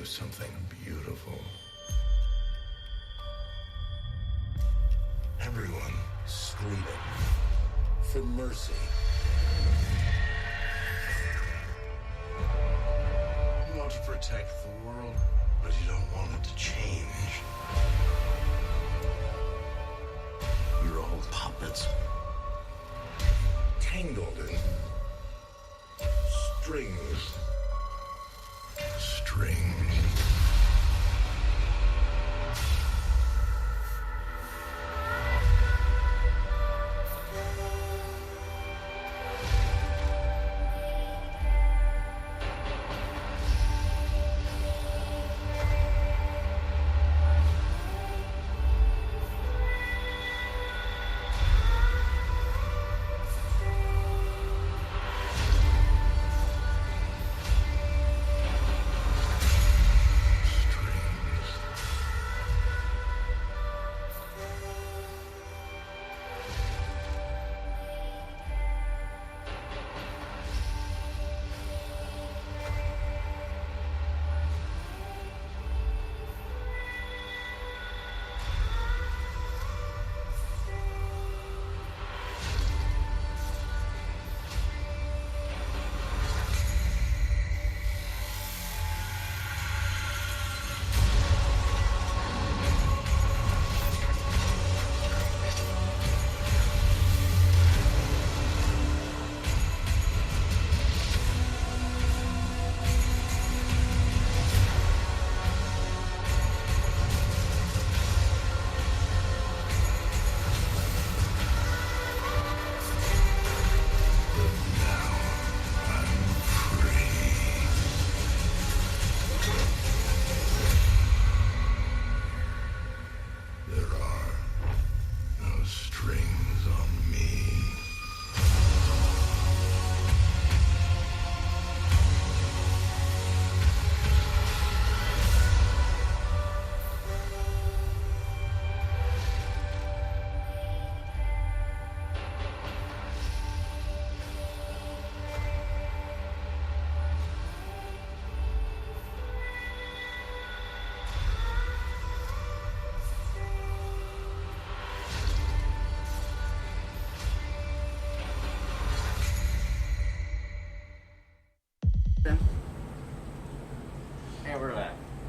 you something beautiful. Everyone screaming for mercy. You want to protect the world, but you don't want it to change. You're all puppets, tangled in strings.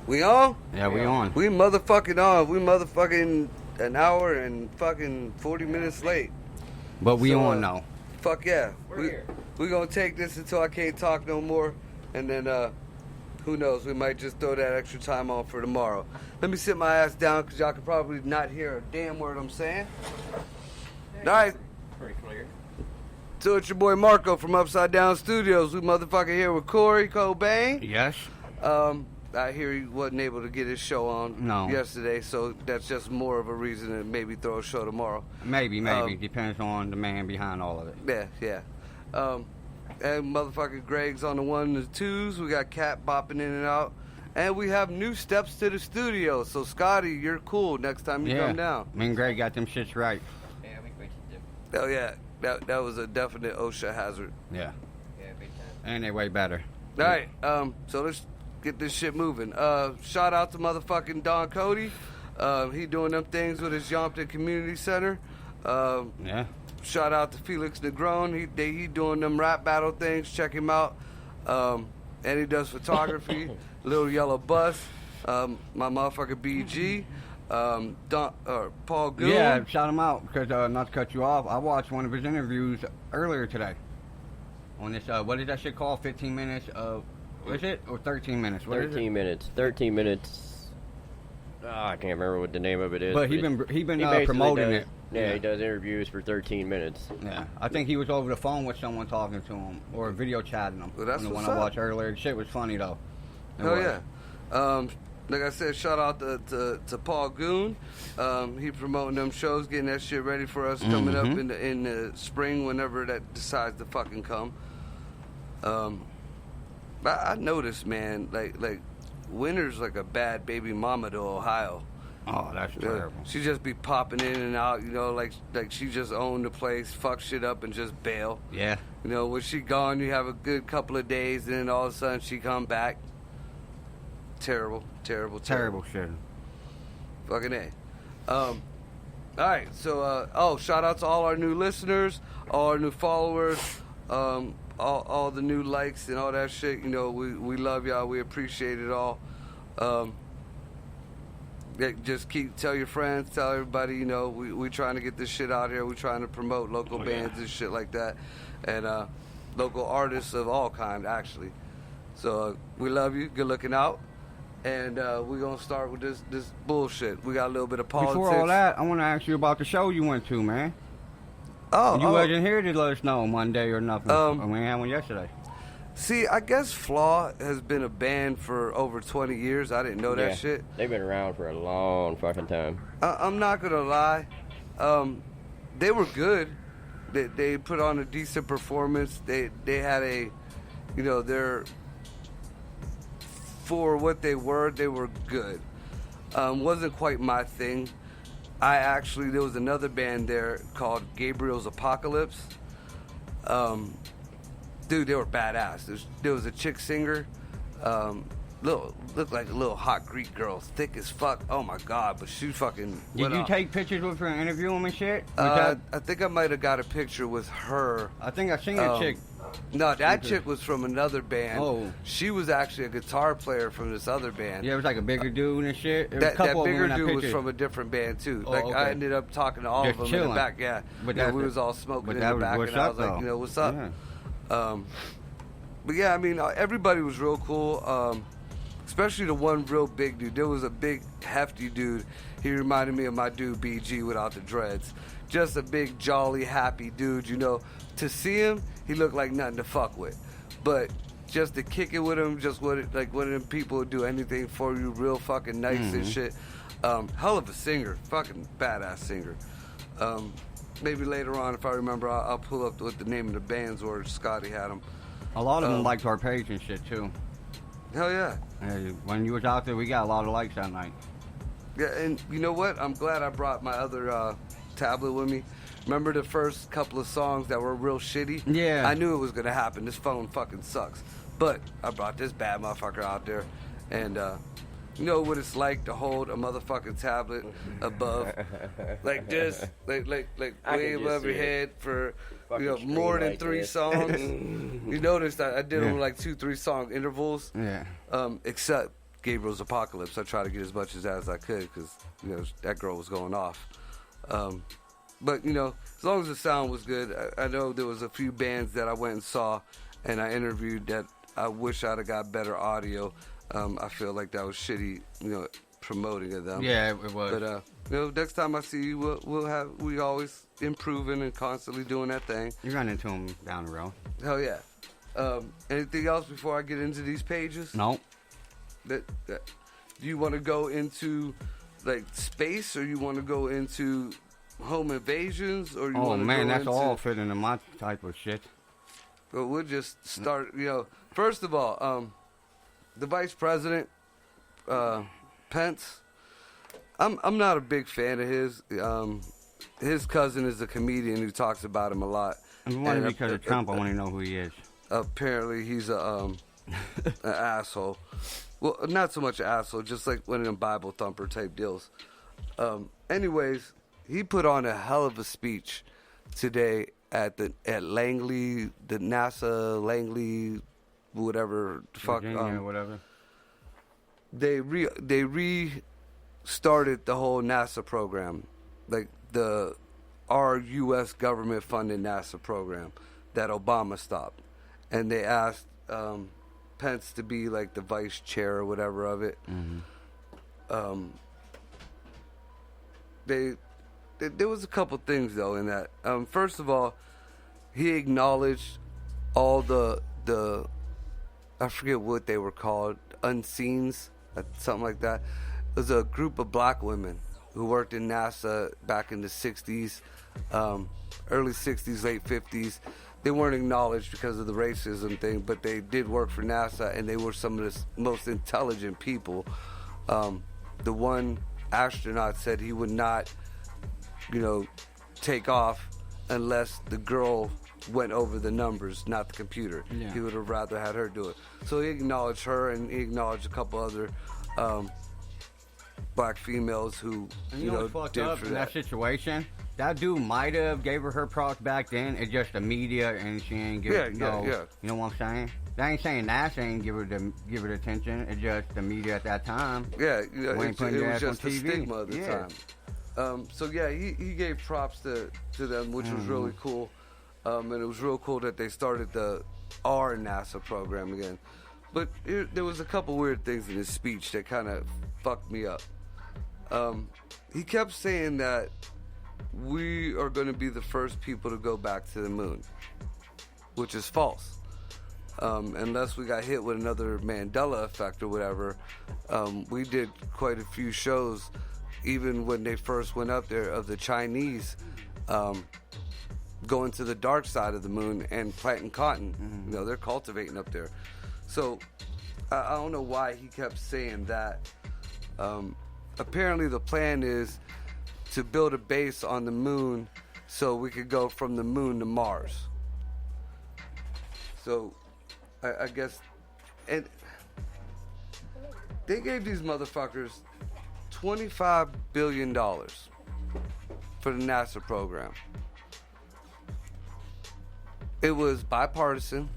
We on? Yeah, we on. We motherfucking on. We motherfucking an hour and fucking 40 minutes late. But we on now. Fuck yeah. We're here. We gonna take this until I can't talk no more. And then, who knows, we might just throw that extra time on for tomorrow. Let me sit my ass down because y'all can probably not hear a damn word I'm saying. All right. Pretty clear. So it's your boy Marco from Upside Down Studios. We motherfucking here with Corey Cobain. Yes. I hear he wasn't able to get his show on yesterday, so that's just more of a reason to maybe throw a show tomorrow. Maybe. Depends on the man behind all of it. Yeah. And motherfucking Greg's on the 1 and the 2s. We got Cat bopping in and out. And we have new steps to the studio. So, Scotty, you're cool next time you come down. Me and Greg got them shits right. Yeah, we fixed it. Oh, yeah. That was a definite OSHA hazard. Yeah. Yeah, big time. And they way better. All right. So let's get this shit moving. Shout out to motherfucking Don Cody. He doing them things with his Yompton Community Center. Yeah. Shout out to Felix Negron. He doing them rap battle things. Check him out. And he does photography. Little Yellow Bus. My motherfucker BG. Paul Goon. Yeah, shout him out because not to cut you off, I watched one of his interviews earlier today on this. What is that shit called? 15 minutes of. What is it? Or 13 minutes? What 13 minutes. 13 minutes. I can't remember what the name of it is. But he been promoting it. Yeah, he does interviews for 13 minutes. Yeah, I think he was over the phone with someone talking to him or video chatting him. Well, that's the one what's I up. watched earlier. The shit was funny though. Hell yeah. Like I said, shout out to Paul Goon. He promoting them shows, getting that shit ready for us coming up in the spring, whenever that decides to fucking come. I noticed, man, like winter's like a bad baby mama to Ohio. Oh, that's terrible. She just be popping in and out, like she just owned the place, fuck shit up and just bail. Yeah. When she gone, you have a good couple of days, and then all of a sudden she come back. Terrible. Terrible shit. Fucking A. All right, so shout out to all our new listeners, all our new followers, all the new likes and all that shit. You know, we love y'all. We appreciate it all. Just tell your friends, tell everybody. You know, we trying to get this shit out here. We trying to promote local bands and shit like that, and local artists of all kind, actually. So we love you. Good looking out. And we're going to start with this bullshit. We got a little bit of politics. Before all that, I want to ask you about the show you went to, man. Oh, you wasn't here to let us know Monday or nothing. We had one yesterday. See, I guess Flaw has been a band for over 20 years. I didn't know that shit. They've been around for a long fucking time. I'm not going to lie. They were good. They put on a decent performance. They had a, you know, they're... For what they were good. Wasn't quite my thing. There was another band there called Gabriel's Apocalypse. Dude, they were badass. There was a chick singer, looked like a little hot Greek girl, thick as fuck. Oh my god, but she fucking. Did you take pictures with her and interview them and shit? I think I might have got a picture with her. I think I seen a chick. No, that chick was from another band. Oh. She was actually a guitar player from this other band. Yeah, it was like a bigger dude and shit. That bigger dude was from a different band too. Okay. I ended up talking to all Just of them chilling. in the back. Yeah, But we was all smoking in the back, what's and I up, was like, though? you know, what's up? Yeah. But yeah, I mean, everybody was real cool. Especially the one real big dude. There was a big, hefty dude. He reminded me of my dude BG without the dreads. Just a big, jolly, happy dude. You know, to see him, he looked like nothing to fuck with. But just to kick it with him, like one of them people who do anything for you, real fucking nice and shit. Hell of a singer, fucking badass singer. Maybe later on, if I remember, I'll pull up what the name of the bands were. Scotty had them. A lot of them liked our page and shit too. Hell yeah. When you was out there, we got a lot of likes that night. Yeah, and you know what? I'm glad I brought my other tablet with me. Remember the first couple of songs that were real shitty? Yeah. I knew it was going to happen. This phone fucking sucks. But I brought this bad motherfucker out there. And you know what it's like to hold a motherfucking tablet above like this, like way above your head for more than 3 songs. You noticed that I did them like 2-3 song intervals. Yeah. Except Gabriel's Apocalypse. I tried to get as much as I could because that girl was going off. But as long as the sound was good, I know there was a few bands that I went and saw, and I interviewed that I wish I'd have got better audio. I feel like that was shitty, promoting of them. Yeah, it was. But next time I see you, we always improving and constantly doing that thing. You run into them down the road. Hell yeah. Anything else before I get into these pages? No. Do you want to go into like space, or you want to go into home invasions, or you want to man, go that's into... all fit into my type of shit. Well, we'll just start. First of all, the vice president, Pence. I'm not a big fan of his. His cousin is a comedian who talks about him a lot. And because of Trump, I want to know who he is. Apparently, he's an asshole. Well, not so much an asshole, just like one of them Bible thumper type deals. Anyways, he put on a hell of a speech today at Langley, the NASA Langley, whatever the fuck, Virginia, whatever. They restarted the whole NASA program, like our U.S. government funded NASA program that Obama stopped, and they asked Pence to be like the vice chair or whatever of it. Mm-hmm. There was a couple things though in that. First of all, he acknowledged all the I forget what they were called, unseens, something like that. It was a group of black women who worked in NASA back in the 60s, early 60s, late 50s. They weren't acknowledged because of the racism thing, but they did work for NASA, and they were some of the most intelligent people. The one astronaut said he would not, take off unless the girl went over the numbers, not the computer. Yeah. He would have rather had her do it. So he acknowledged her, and he acknowledged a couple other black females who, And you know, what's fucked did up for in that situation? That dude might have gave her props back then. It's just the media, and she ain't give Yeah, no. yeah. You know what I'm saying? That ain't saying NASA ain't give her the attention. It's just the media at that time. Yeah, you know, When it putting your was ass just on the TV. stigma of the Yeah. time. So yeah, he gave props to them, which was really cool. And it was real cool that they started our NASA program again. But there was a couple weird things in his speech that kind of fucked me up. He kept saying that we are going to be the first people to go back to the moon, which is false. Unless we got hit with another Mandela effect or whatever. We did quite a few shows, even when they first went up there, of the Chinese going to the dark side of the moon and planting cotton. Mm-hmm. You know, they're cultivating up there. So I don't know why he kept saying that. Apparently the plan is to build a base on the moon so we could go from the moon to Mars. So I guess, and they gave these motherfuckers $25 billion for the NASA program. It was bipartisan.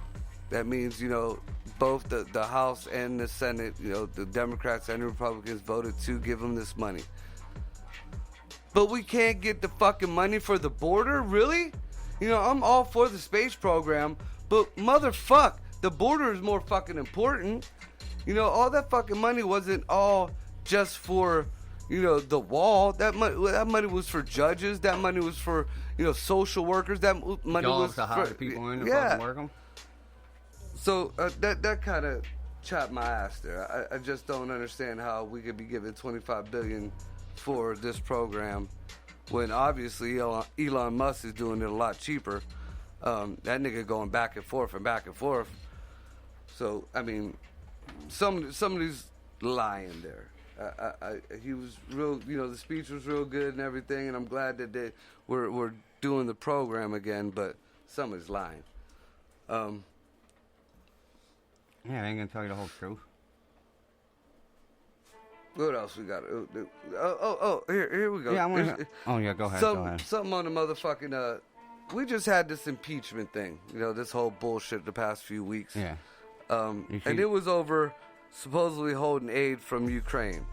That means, you know, both the House and the Senate, you know, the Democrats and the Republicans voted to give them this money. But we can't get the fucking money for the border? Really? You know, I'm all for the space program, but motherfuck, the border is more fucking important. You know, all that fucking money wasn't all just for, you know, the wall. That money was for judges. That money was for, you know, social workers. That money Jobs was to hire for people in to yeah. fucking work them. So that kind of chopped my ass there. I just don't understand how we could be giving $25 billion for this program when obviously Elon Musk is doing it a lot cheaper. That nigga going back and forth and back and forth. So I mean, somebody's lying there. He was real, you know, the speech was real good and everything, and I'm glad that we're doing the program again, but somebody's lying. Yeah, they ain't gonna tell you the whole truth. What else we got? Here we go. Yeah, I want to. Oh yeah, go ahead. Go ahead. Something on the motherfucking. We just had this impeachment thing. You know, this whole bullshit the past few weeks. Yeah. And it was over supposedly holding aid from Ukraine,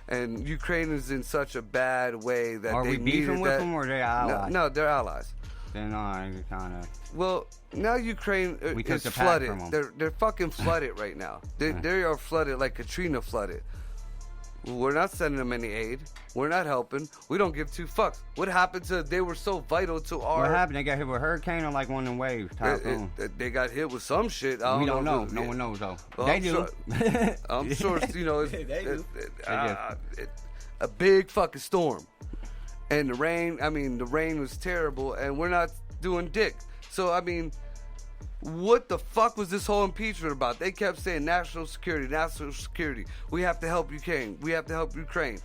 and Ukraine is in such a bad way that Are they we beefing needed with that. them or they allies? No, they're allies. Then I kind of. Well, now Ukraine We took is the pad flooded. from 'em. They're fucking flooded right now. They are flooded like Katrina flooded. We're not sending them any aid. We're not helping. We don't give two fucks. What happened to? They were so vital to our. What happened? They got hit with a hurricane or like one of them waves? Typhoon. They got hit with some shit. We don't know. No one knows though. Well, They I'm do. Sure, I'm sure, you know, do. a big fucking storm. And the rain was terrible, and we're not doing dick. So, I mean, what the fuck was this whole impeachment about? They kept saying national security. We have to help Ukraine. We have to help Ukraine.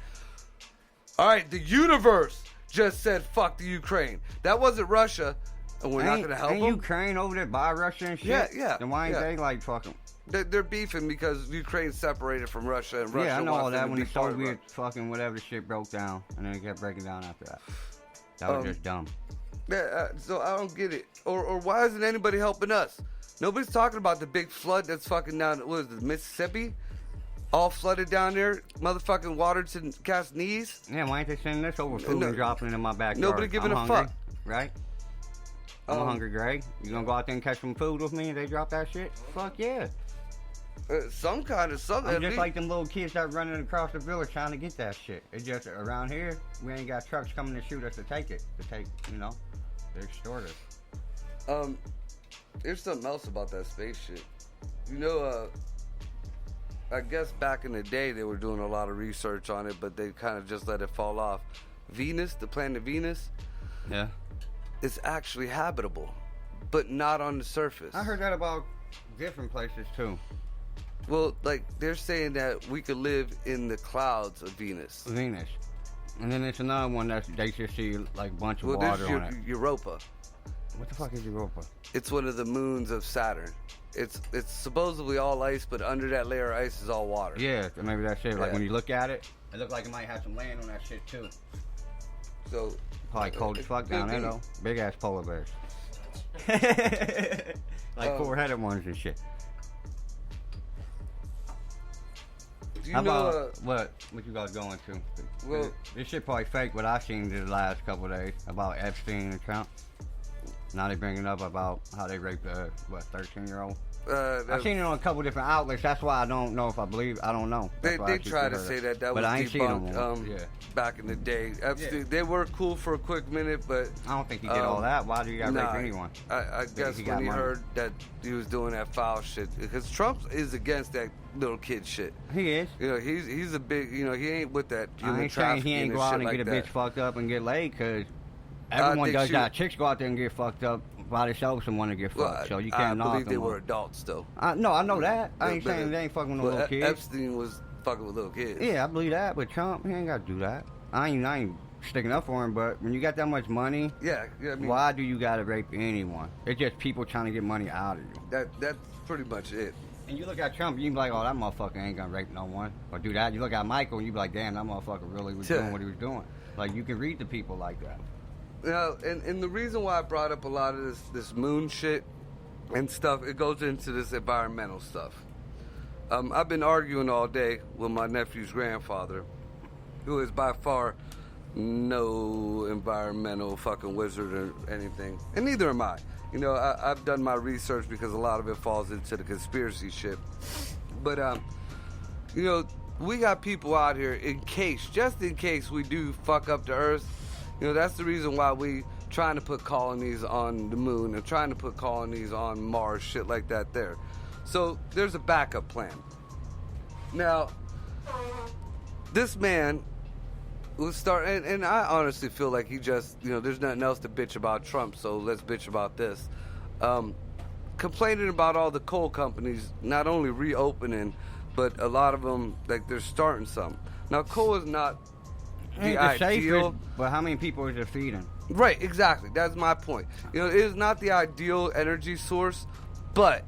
All right, the universe just said fuck the Ukraine. That wasn't Russia, and we're not going to help ain't them. Ukraine over there by Russia and shit? Yeah. Then why ain't yeah. they like fucking? They're beefing because Ukraine's separated from Russia, and Russia Yeah, I know wants all them that to when be the part of Soviet it. fucking whatever shit broke down, and then it kept breaking down after that. That was just dumb. Yeah, so I don't get it. Or why isn't anybody helping us? Nobody's talking about the big flood that's fucking down, what is it, Mississippi? All flooded down there, motherfucking water to cast knees. Yeah, why ain't they sending this over food and dropping it in my backyard? Nobody giving I'm a hungry, fuck. right? I'm hungry, Greg. You gonna go out there and catch some food with me and they drop that shit? Fuck yeah. Some kind of something. I'm just like them little kids that running across the village trying to get that shit. It's just around here, we ain't got trucks coming to shoot us to take it. You know, they're extorters. There's something else about that space shit. You know, I guess back in the day they were doing a lot of research on it, but they kind of just let it fall off. Venus, the planet Venus, Yeah. is actually habitable, but not on the surface. I heard that about different places too. Well, like, they're saying that we could live in the clouds of Venus. Venus. And then there's another one that they just see like a bunch of Well, water there's on it. Europa. What the fuck is Europa? It's one of the moons of Saturn. It's supposedly all ice, but under that layer of ice is all water. Yeah, maybe that's it. Like Yeah. when you look at it, it looks like it might have some land on that shit too. So Probably cold as fuck down there though. Big ass polar bears. Like 4-headed ones and shit. Do you How know? about what you guys going to? Well- this shit probably fake. What I seen the last couple of days about Epstein and Trump. Now they bringing up about how they raped a 13-year-old. I've seen it on a couple different outlets. That's why I don't know if I believe. I don't know. They That's why I try to heard say it. that But I was ain't seen them debunked yeah. back in the day. Epstein, they were cool for a quick minute, but I don't think he did all that. Why do you got nah, rape anyone? I guess he when got he money. heard that he was doing that foul shit, because Trump is against that little kid shit. He is. You know, he's a big. You know, he ain't with that I human ain't saying trafficking he ain't and go out shit and like get a that. bitch fucked up and get laid, because everyone think does she- that. Chicks go out there and get fucked up by themselves and want to get fucked. Well, So you I can't knock believe they them. were adults though. No, I know that. I ain't But- saying they ain't fucking with no well, little kids. Epstein was fucking with little kids. Yeah, I believe that, but Trump, he ain't got to do that. I ain't sticking up for him, but when you got that much money, Yeah, I mean, why do you got to rape anyone? It's just people trying to get money out of you. that's pretty much it. And you look at Trump, you be like, oh, that motherfucker ain't gonna rape no one or do that. You look at Michael, and you be like, damn, that motherfucker really was doing what he was doing. Like, you can read the people like that. You know, and the reason why I brought up a lot of this moon shit and stuff, it goes into this environmental stuff. I've been arguing all day with my nephew's grandfather, who is by far no environmental fucking wizard or anything, and neither am I. You know, I've done my research because a lot of it falls into the conspiracy shit. But you know, we got people out here just in case we do fuck up the Earth. You know, that's the reason why we trying to put colonies on the moon and trying to put colonies on Mars, shit like that there. So there's a backup plan. Now, this man was and I honestly feel like he just, you know, there's nothing else to bitch about Trump, so let's bitch about this. Complaining about all the coal companies not only reopening, but a lot of them, like, they're starting some. Now, coal is not Ain't the the ideal. safest, but how many people is it feeding? Right, exactly. That's my point. You know, it is not the ideal energy source, but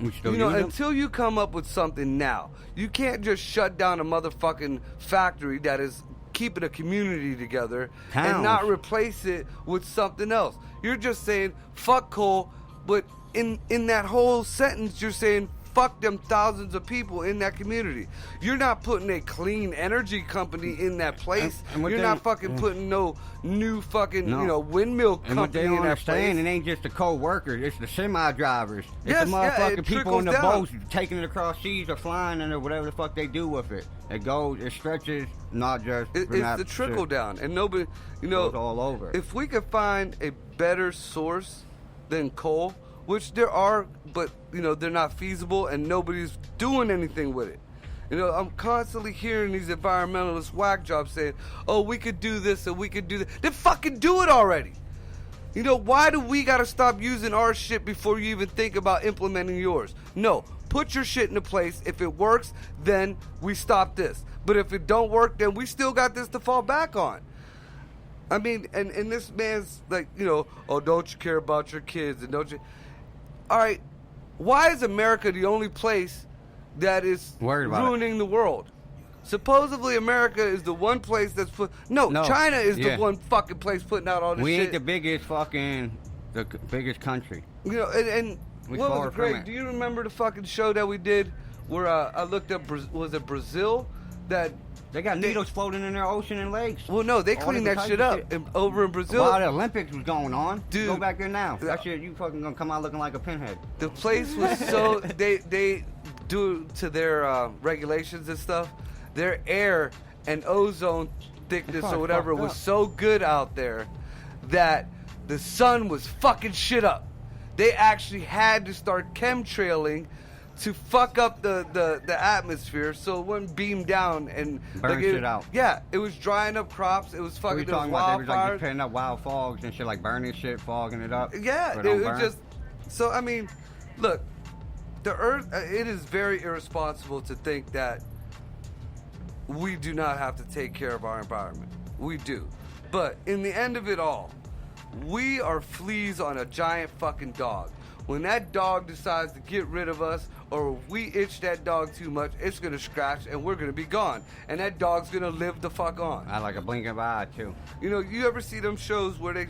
We still you know, use them? until you come up with something now, you can't just shut down a motherfucking factory that is keeping a community together and Towns. not replace it with something else. You're just saying fuck coal, but in that whole sentence, you're saying fuck them thousands of people in that community. You're not putting a clean energy company in that place. And what You're they- not fucking putting no new fucking, No. you know, windmill And what they company don't in that understand, place. it ain't just the co-workers, it's the semi-drivers. It's Yes, the yeah, motherfucking it people in the trickles boats taking it across seas or flying and or whatever the fuck they do with it. It stretches, not just... It's not the trickle shit. down, and nobody, you know, Goes all over. If we could find a better source than coal, which there are, but you know they're not feasible, and nobody's doing anything with it. You know, I'm constantly hearing these environmentalist whack jobs saying, "Oh, we could do this and we could do that." Then fucking do it already. You know, why do we gotta stop using our shit before you even think about implementing yours? No, put your shit into place. If it works, then we stop this. But if it don't work, then we still got this to fall back on. I mean, and this man's like, you know, oh, don't you care about your kids and don't you? All right, why is America the only place that is Worried about ruining the world? Supposedly America is the one place that's No, China is yeah. the one fucking place putting out all this We shit. ain't the biggest biggest country. You know, and We what far was from great? it. Do you remember the fucking show that we did where I looked up, was it Brazil? That, They got They- needles floating in their ocean and lakes. well, no, they All cleaned different that shit types up of over in Brazil. While the Olympics was going on, Dude. go back there now. That shit, you fucking gonna come out looking like a pinhead. The place was so they due to their regulations and stuff, their air and ozone thickness It's or whatever fucked was up. so good out there that the sun was fucking shit up. They actually had to start chemtrailing to fuck up the atmosphere so it wouldn't beam down and Burn shit out. Yeah, it was drying up crops. It was What fucking you there was talking about? They was like wildfires. just putting up wild fogs and shit, like burning shit, fogging it up. Yeah, so it don't was burn. just so. I mean, look, the Earth. It is very irresponsible to think that we do not have to take care of our environment. We do, but in the end of it all, we are fleas on a giant fucking dog. When that dog decides to get rid of us, or if we itch that dog too much, it's gonna scratch and we're gonna be gone. And that dog's gonna live the fuck on. I like a blink of an eye too. You know, you ever see them shows where they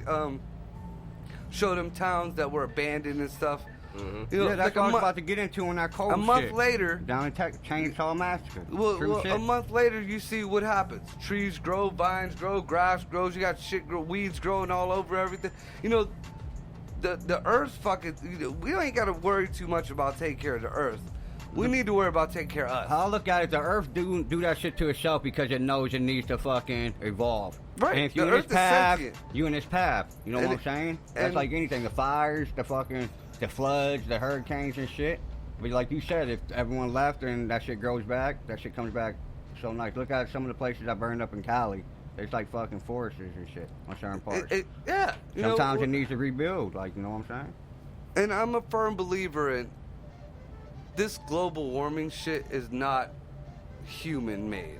show them towns that were abandoned and stuff? Mm-hmm. You know, Yeah, that's like what I was about to get into in that cold a month shit. later, Down in Chainsaw Massacre. well, shit. a month later, you see what happens. Trees grow, vines grow, grass grows. You got shit grow, weeds growing all over everything. You know, the earth fucking. You know, we ain't got to worry too much about taking care of the earth. We need to worry about taking care of us. I'll look at it. The earth do that shit to itself because it knows it needs to fucking evolve. Right. And if The you in earth its is path, sentient. you in its path. You know And what I'm saying? That's and- like anything. The fires, the floods, the hurricanes and shit. But like you said, if everyone left and that shit grows back, that shit comes back so nice. Look at some of the places that burned up in Cali. It's like fucking forests and shit on certain parts. Yeah. You know, Sometimes it needs to rebuild. Like, you know what I'm saying? And I'm a firm believer in this global warming shit is not human made.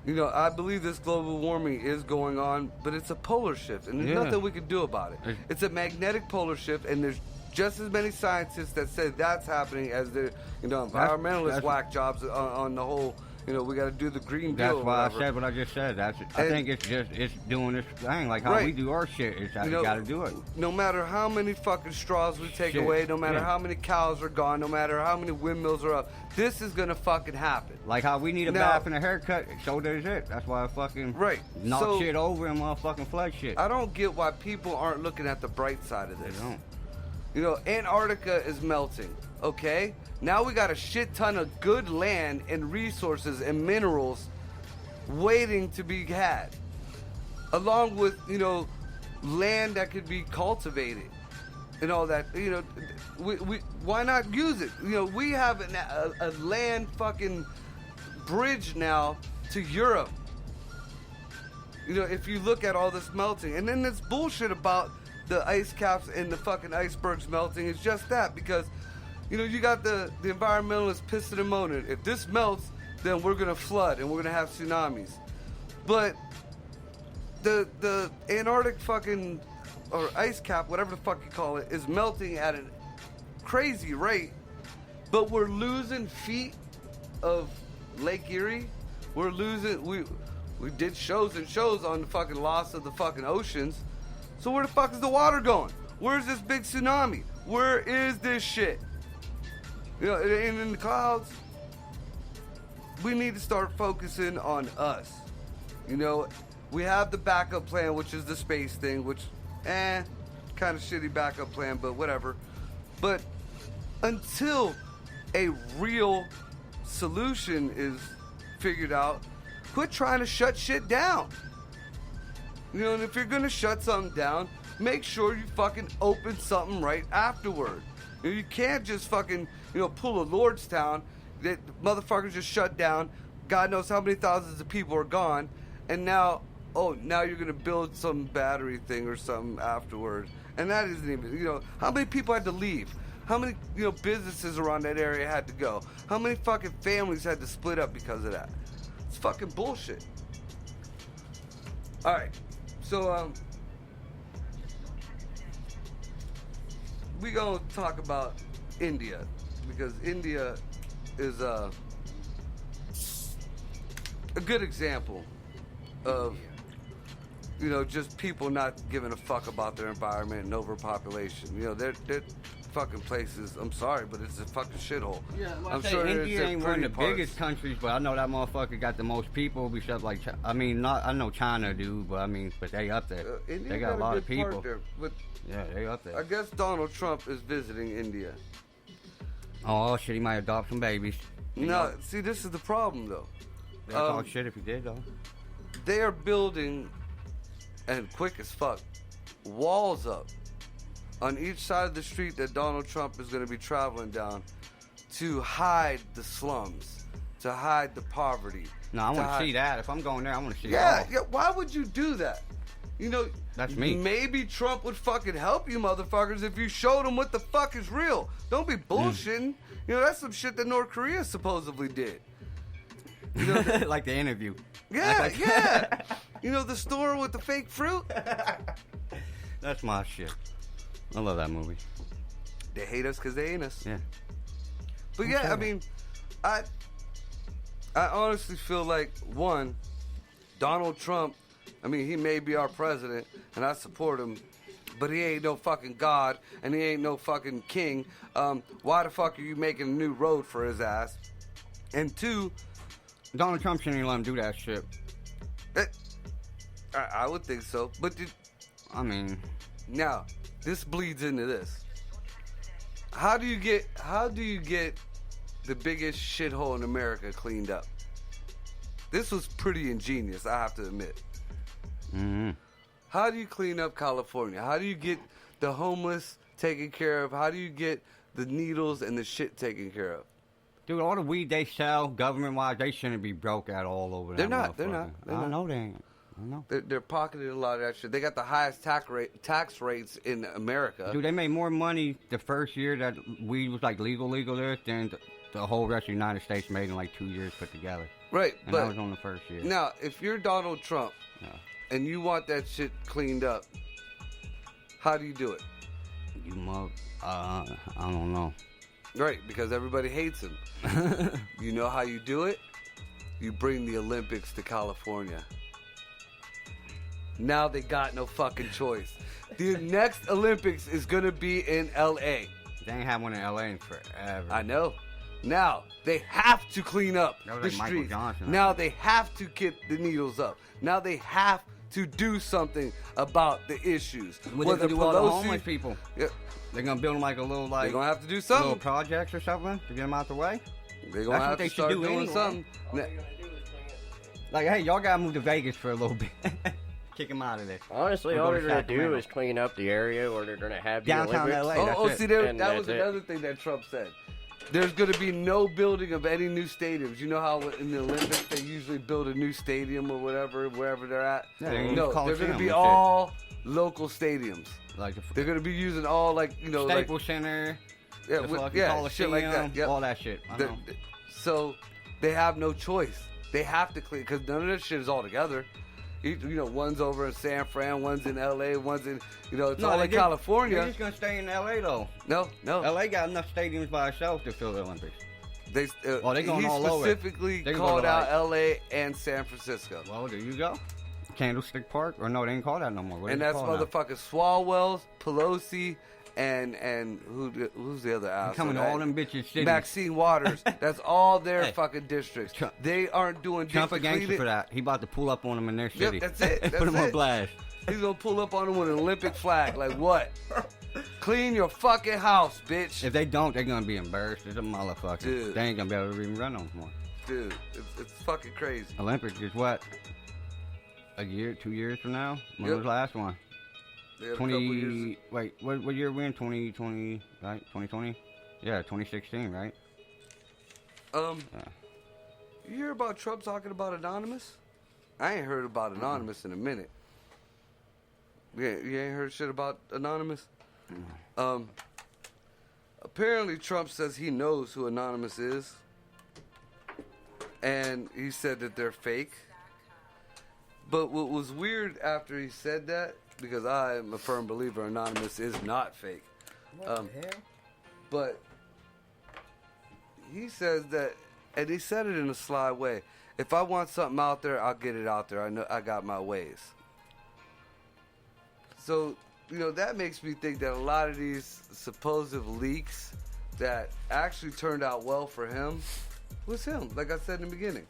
You know, I believe this global warming is going on, but it's a polar shift, and there's nothing we can do about it. It's a magnetic polar shift, and there's just as many scientists that say that's happening as the, you know, environmentalist whack jobs on the whole. You know, we got to do the Green Deal. That's why or I said what I just said. I think it's doing this thing like how we do our shit. It's how you got to do it. No matter how many fucking straws we take away, no matter how many cows are gone, no matter how many windmills are up, this is gonna fucking happen. Like how we need a bath and a haircut, so does it. That's why I fucking knock shit over and motherfucking flood shit. I don't get why people aren't looking at the bright side of this. They don't. You know, Antarctica is melting, okay? Now we got a shit ton of good land and resources and minerals waiting to be had. Along with, you know, land that could be cultivated and all that. You know, we why not use it? You know, we have a land fucking bridge now to Europe. You know, if you look at all this melting. And then this bullshit about the ice caps and the fucking icebergs melting is just that, because you know, you got the environmentalists pissing and moaning. If this melts, then we're gonna flood and we're gonna have tsunamis. But the Antarctic fucking or ice cap, whatever the fuck you call it, is melting at a crazy rate. But we're losing feet of Lake Erie. We're losing. We did shows and shows on the fucking loss of the fucking oceans. So where the fuck is the water going? Where's this big tsunami? Where is this shit? You know, and in the clouds, we need to start focusing on us. You know, we have the backup plan, which is the space thing, which, kind of shitty backup plan, but whatever. But until a real solution is figured out, quit trying to shut shit down. You know, and if you're gonna shut something down, make sure you fucking open something right afterward. You know, you can't just fucking, you know, pull a Lordstown that motherfuckers just shut down. God knows how many thousands of people are gone, and now you're gonna build some battery thing or something afterward, and that isn't even, you know, how many people had to leave? How many, you know, businesses around that area had to go? How many fucking families had to split up because of that? It's fucking bullshit. All right, so we gonna talk about India, because India is a good example of, you know, just people not giving a fuck about their environment and overpopulation. You know, they're fucking places. I'm sorry, but it's a fucking shithole. Yeah, I'm sure India ain't one of the parts. biggest countries, but I know that motherfucker got the most people. Besides, like, I mean, I know China do, but they up there. India They got a lot of good part people. there, but Yeah, they up there. I guess Donald Trump is visiting India. Oh shit, he might adopt some babies. No, see, this is the problem though. They'd talk shit if he did though. They are building, and quick as fuck, walls up on each side of the street that Donald Trump is going to be traveling down to hide the slums, to hide the poverty. No, I want to see that. If I'm going there, I want to see it Yeah, all. yeah. Why would you do that? You know, That's me. Maybe Trump would fucking help you motherfuckers if you showed him what the fuck is real. Don't be bullshitting. You know, that's some shit that North Korea supposedly did. You know, Like the interview. yeah, yeah. You know, the store with the fake fruit? That's my shit. I love that movie. They hate us because they ain't us. Yeah. But yeah, I mean, I honestly feel like, one, Donald Trump, I mean, he may be our president, and I support him, but he ain't no fucking God, and he ain't no fucking king. Why the fuck are you making a new road for his ass? And two, Donald Trump shouldn't even let him do that shit. I would think so. But I mean, now, this bleeds into this. How do you get the biggest shithole in America cleaned up? This was pretty ingenious, I have to admit. mm-hmm. How do you clean up California? How do you get the homeless taken care of? How do you get the needles and the shit taken care of? Dude, all the weed they sell, government-wise, they shouldn't be broke at all over there. They're not. I know they ain't. I know. They're pocketing a lot of that shit. They got the highest tax rates in America. Dude, they made more money the first year that weed was like legal there than the whole rest of the United States made in like 2 years put together. Right, and but that was on the first year. Now, if you're Donald Trump and you want that shit cleaned up, how do you do it? I don't know. Right, because everybody hates him. You know how you do it? You bring the Olympics to California. Now they got no fucking choice. The next Olympics is going to be in L.A. They ain't had one in L.A. in forever. I know. Now, they have to clean up That was the like Michael streets. Johnson, Now they have to get the needles up. Now they have to do something about the issues. What they do all the homeless people? Yeah, They're gonna build them like a little they're going to have to do something. little projects or something to get them out the way. They're going to have to start doing something. Like, hey, y'all gotta move to Vegas for a little bit. Kick them out of there. Honestly, Or all go they're to going to do Sacramento. is clean up the area where they're going to have the Downtown Olympics. LA. That's it. See, And that was that's it. another thing that Trump said. There's going to be no building of any new stadiums. You know how in the Olympics they usually build a new stadium or whatever, wherever they're at? Yeah, they use no, they're Coliseum going to be and shit. all local stadiums. Like They're going to be using all, like, you know, Staples Center. yeah, the with- fucking yeah, Coliseum, shit like that. Yep. All that shit. I know. So they have no choice. They have to clean because none of this shit is all together. You know, one's over in San Fran, one's in L.A., one's in, you know, it's all in California. They're just gonna stay in L.A. though. No. L.A. got enough stadiums by itself to fill the Olympics. They going he all over. specifically They called go to, out like- L.A. and San Francisco. Well, there you go. Candlestick Park, or no, they ain't call that no more. What And is it that's called now? motherfucking Swalwell's, Pelosi, and who's the other asshole? Coming to all them bitches cities. Maxine Waters. That's all their Hey. fucking districts. Trump- They aren't doing Trump a district gangster cleaning. for that. He about to pull up on them in their city. Yep, that's it. That's Put them on it. blast. He's gonna pull up on them with an Olympic flag. Like what? Clean your fucking house, bitch. If they don't, they're gonna be embarrassed as a motherfucker. Dude. They ain't gonna be able to even run no more. Dude, it's fucking crazy. Olympics is what? A year, 2 years from now? When Yep. was the last one? They had a couple years. Wait, what year we in? 2020, right? 2020? Yeah, 2016, right? You hear about Trump talking about Anonymous? I ain't heard about Anonymous in a minute. Yeah, you ain't heard shit about Anonymous? Apparently Trump says he knows who Anonymous is. And he said that they're fake. But what was weird after he said that, because I am a firm believer Anonymous is not fake. What the hell? But he says that, and he said it in a sly way. If I want something out there, I'll get it out there. I know I got my ways. So, you know, that makes me think that a lot of these supposed leaks that actually turned out well for him was him, like I said in the beginning.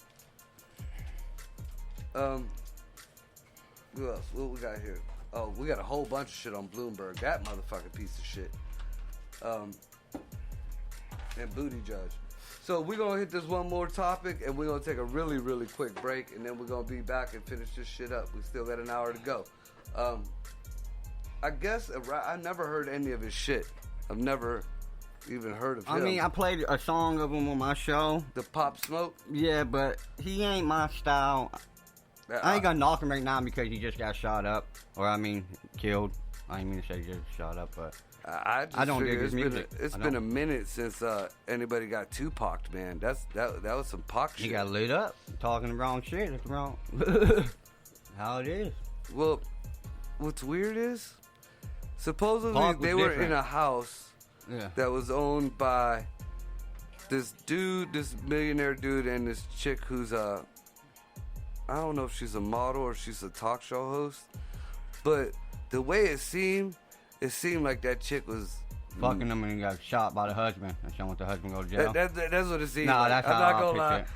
Who else? What we got here? Oh, we got a whole bunch of shit on Bloomberg. That motherfucking piece of shit. And Booty Judge. So we're going to hit this one more topic, and we're going to take a really, really quick break, and then we're going to be back and finish this shit up. We still got an hour to go. I guess I never heard any of his shit. I've never even heard of him. I mean, I played a song of him on my show. The Pop Smoke? Yeah, but he ain't my style. I ain't gonna knock him right now because he just got shot up. Or, I mean, killed. I didn't mean to say just shot up, but... I don't dig his music. It's been a minute since anybody got Tupac, man. That was some Pac shit. He got lit up. Talking the wrong shit. It's wrong. How it is. Well, what's weird is Supposedly Talk was they were different. in a house that was owned by this dude, this millionaire dude, and this chick who's I don't know if she's a model or she's a talk show host, but the way it seemed like that chick was fucking them and he got shot by the husband. And she don't want the husband to go to jail. That's what it seemed Nah, like. that's I'm how not I gonna lie. picture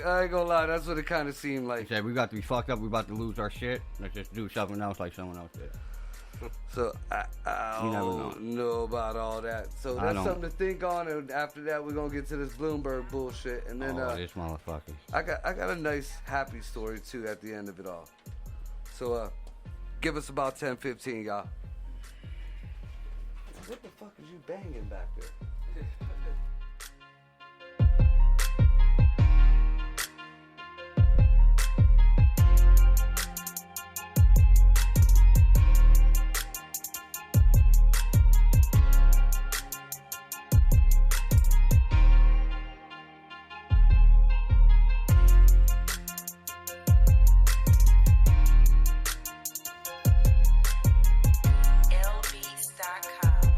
I ain't gonna lie. That's what it kind of seemed He like. said, we got to be fucked up. We about to lose our shit. Let's just do something else like someone else did. So I You never don't know about all that. So I that's don't. something to think on. And after that, we're gonna get to this Bloomberg bullshit. And then This motherfucker. I got a nice happy story too at the end of it all. So give us about 10-15, y'all. What the fuck is you banging back there? lbeats.com.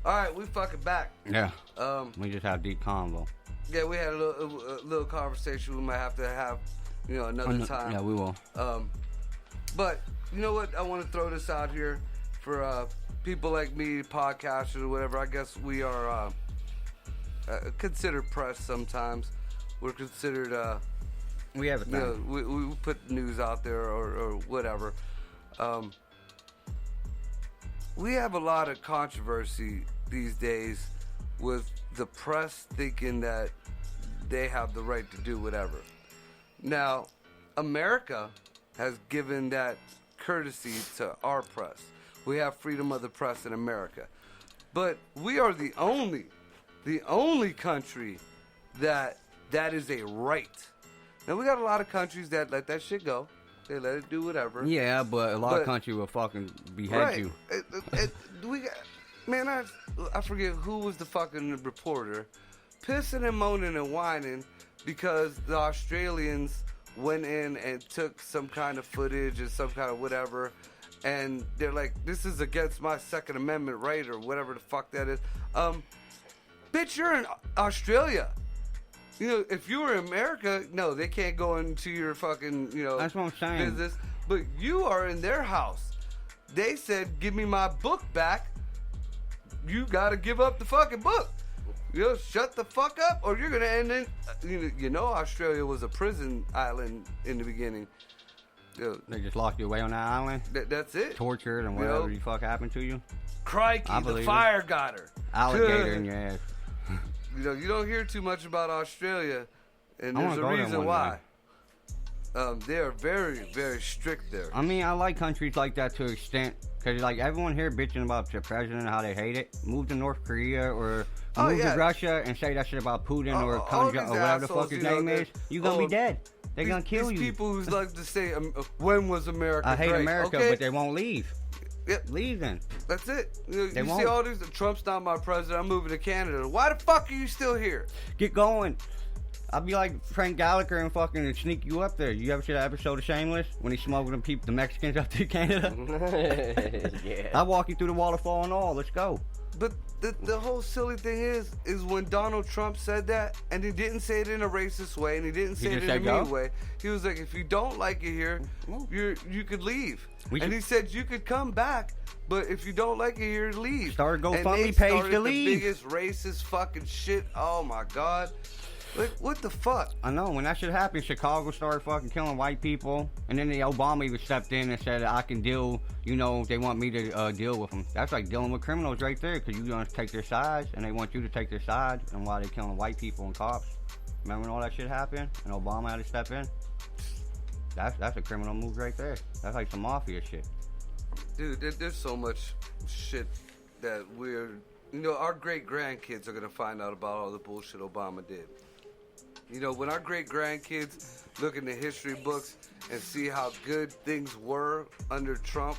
All right, we fucking back. Yeah. We just had a deep convo. Yeah, we had a little conversation. We might have to have, another time. Yeah, we will. But you know what? I want to throw this out here for people like me, podcasters or whatever. I guess we are considered press sometimes. We're considered. We have a thing. We put news out there or whatever. We have a lot of controversy these days with the press thinking that they have the right to do whatever. Now, America has given that courtesy to our press. We have freedom of the press in America. But we are the only country that is a right. Now, we got a lot of countries that let that shit go. They let it do whatever. Yeah, but a lot of countries will fucking behead you. Man, I forget who was the fucking reporter pissing and moaning and whining because the Australians went in and took some kind of footage or some kind of whatever, and they're like, this is against my Second Amendment right or whatever the fuck that is. Bitch, you're in Australia. If you were in America, no, they can't go into your fucking, that's what I'm saying. business. But you are in their house. They said, give me my book back you got to give up the fucking book. You know, shut the fuck up, or you're gonna end in. You know, Australia was a prison island in the beginning. They just locked you away on that island. That's it. Tortured and whatever the fuck happened to you. Crikey, the fire got her. Alligator in your ass. You know, you don't hear too much about Australia, and there's a reason why. They are very, very strict there. I mean, I like countries like that to an extent, because like everyone here bitching about the president and how they hate it. Move to North Korea or move to Russia and say that shit about Putin or Kim or whatever the fuck his name is. You gonna be dead. They're gonna kill you. These people who like to say, when was America I hate great? America, okay? but they won't leave. Yep. Leave then. That's it. You see won't. all these, Trump's not my president, I'm moving to Canada. Why the fuck are you still here? Get going. I'll be like Frank Gallagher and fucking sneak you up there. You ever see that episode of Shameless when he smuggled the Mexicans up to Canada? Yeah. I'll walk you through the waterfall and all. Let's go. But the whole silly thing is when Donald Trump said that, and he didn't say it in a racist way, and he didn't say it in a mean way. He was like, if you don't like it here, you could leave. And he said you could come back, but if you don't like it here, leave. Start a GoFundMe page to leave. The biggest racist fucking shit. Oh my god. Like, what the fuck? I know, when that shit happened, Chicago started fucking killing white people, and then the Obama even stepped in and said, I can deal, they want me to deal with them. That's like dealing with criminals right there, because you're going to take their sides, and they want you to take their side, and why they're killing white people and cops. Remember when all that shit happened, and Obama had to step in? That's a criminal move right there. That's like some mafia shit. Dude, there's so much shit that our great-grandkids are going to find out about all the bullshit Obama did. When our great-grandkids look in the history books and see how good things were under Trump,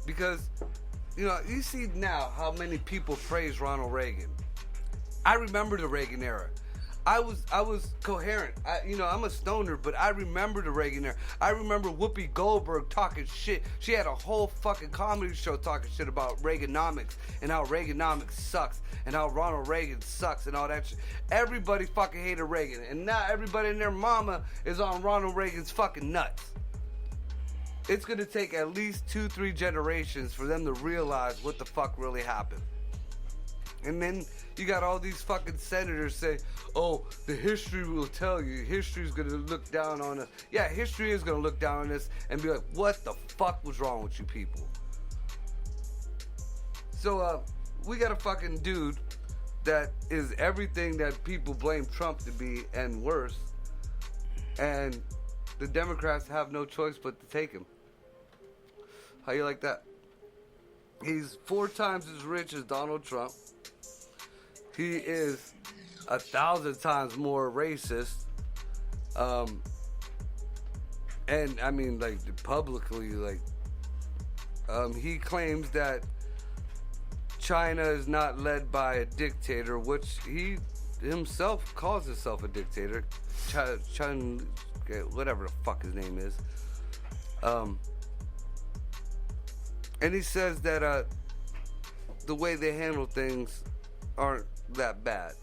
because, you see now how many people praise Ronald Reagan. I remember the Reagan era. I was coherent. I'm a stoner, but I remember the Reagan era. I remember Whoopi Goldberg talking shit. She had a whole fucking comedy show talking shit about Reaganomics and how Reaganomics sucks and how Ronald Reagan sucks and all that shit. Everybody fucking hated Reagan, and now everybody and their mama is on Ronald Reagan's fucking nuts. It's gonna take at least 2-3 generations for them to realize what the fuck really happened. And then you got all these fucking senators say, oh, the history will tell you. History's going to look down on us. Yeah, history is going to look down on us and be like, what the fuck was wrong with you people? So, we got a fucking dude that is everything that people blame Trump to be and worse. And the Democrats have no choice but to take him. How you like that? He's 4 times as rich as Donald Trump. He is 1,000 times more racist. And I mean, like, publicly, like, he claims that China is not led by a dictator, which he himself calls himself a dictator. China, whatever the fuck his name is. And he says that the way they handle things aren't that bad.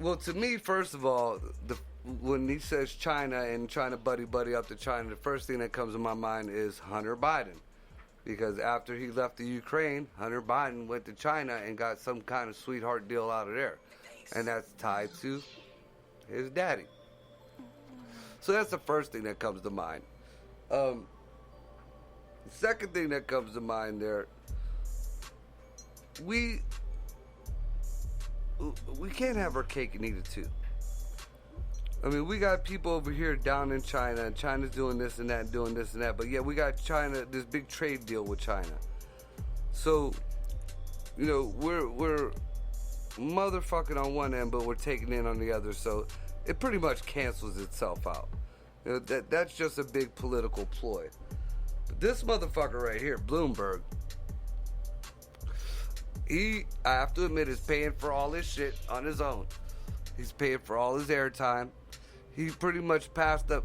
Well, to me, first of all, when he says China and China buddy up to China, the first thing that comes to my mind is Hunter Biden. Because after he left the Ukraine, Hunter Biden went to China and got some kind of sweetheart deal out of there. And that's tied to his daddy. So that's the first thing that comes to mind. The second thing that comes to mind there, we can't have our cake and eat it too. I mean, we got people over here down in China, and China's doing this and that, and doing this and that, but yeah, we got China, this big trade deal with China. So, we're motherfucking on one end, but we're taking in on the other, so it pretty much cancels itself out. That's just a big political ploy. But this motherfucker right here, Bloomberg, I have to admit, is paying for all this shit on his own. He's paying for all his airtime. He pretty much passed up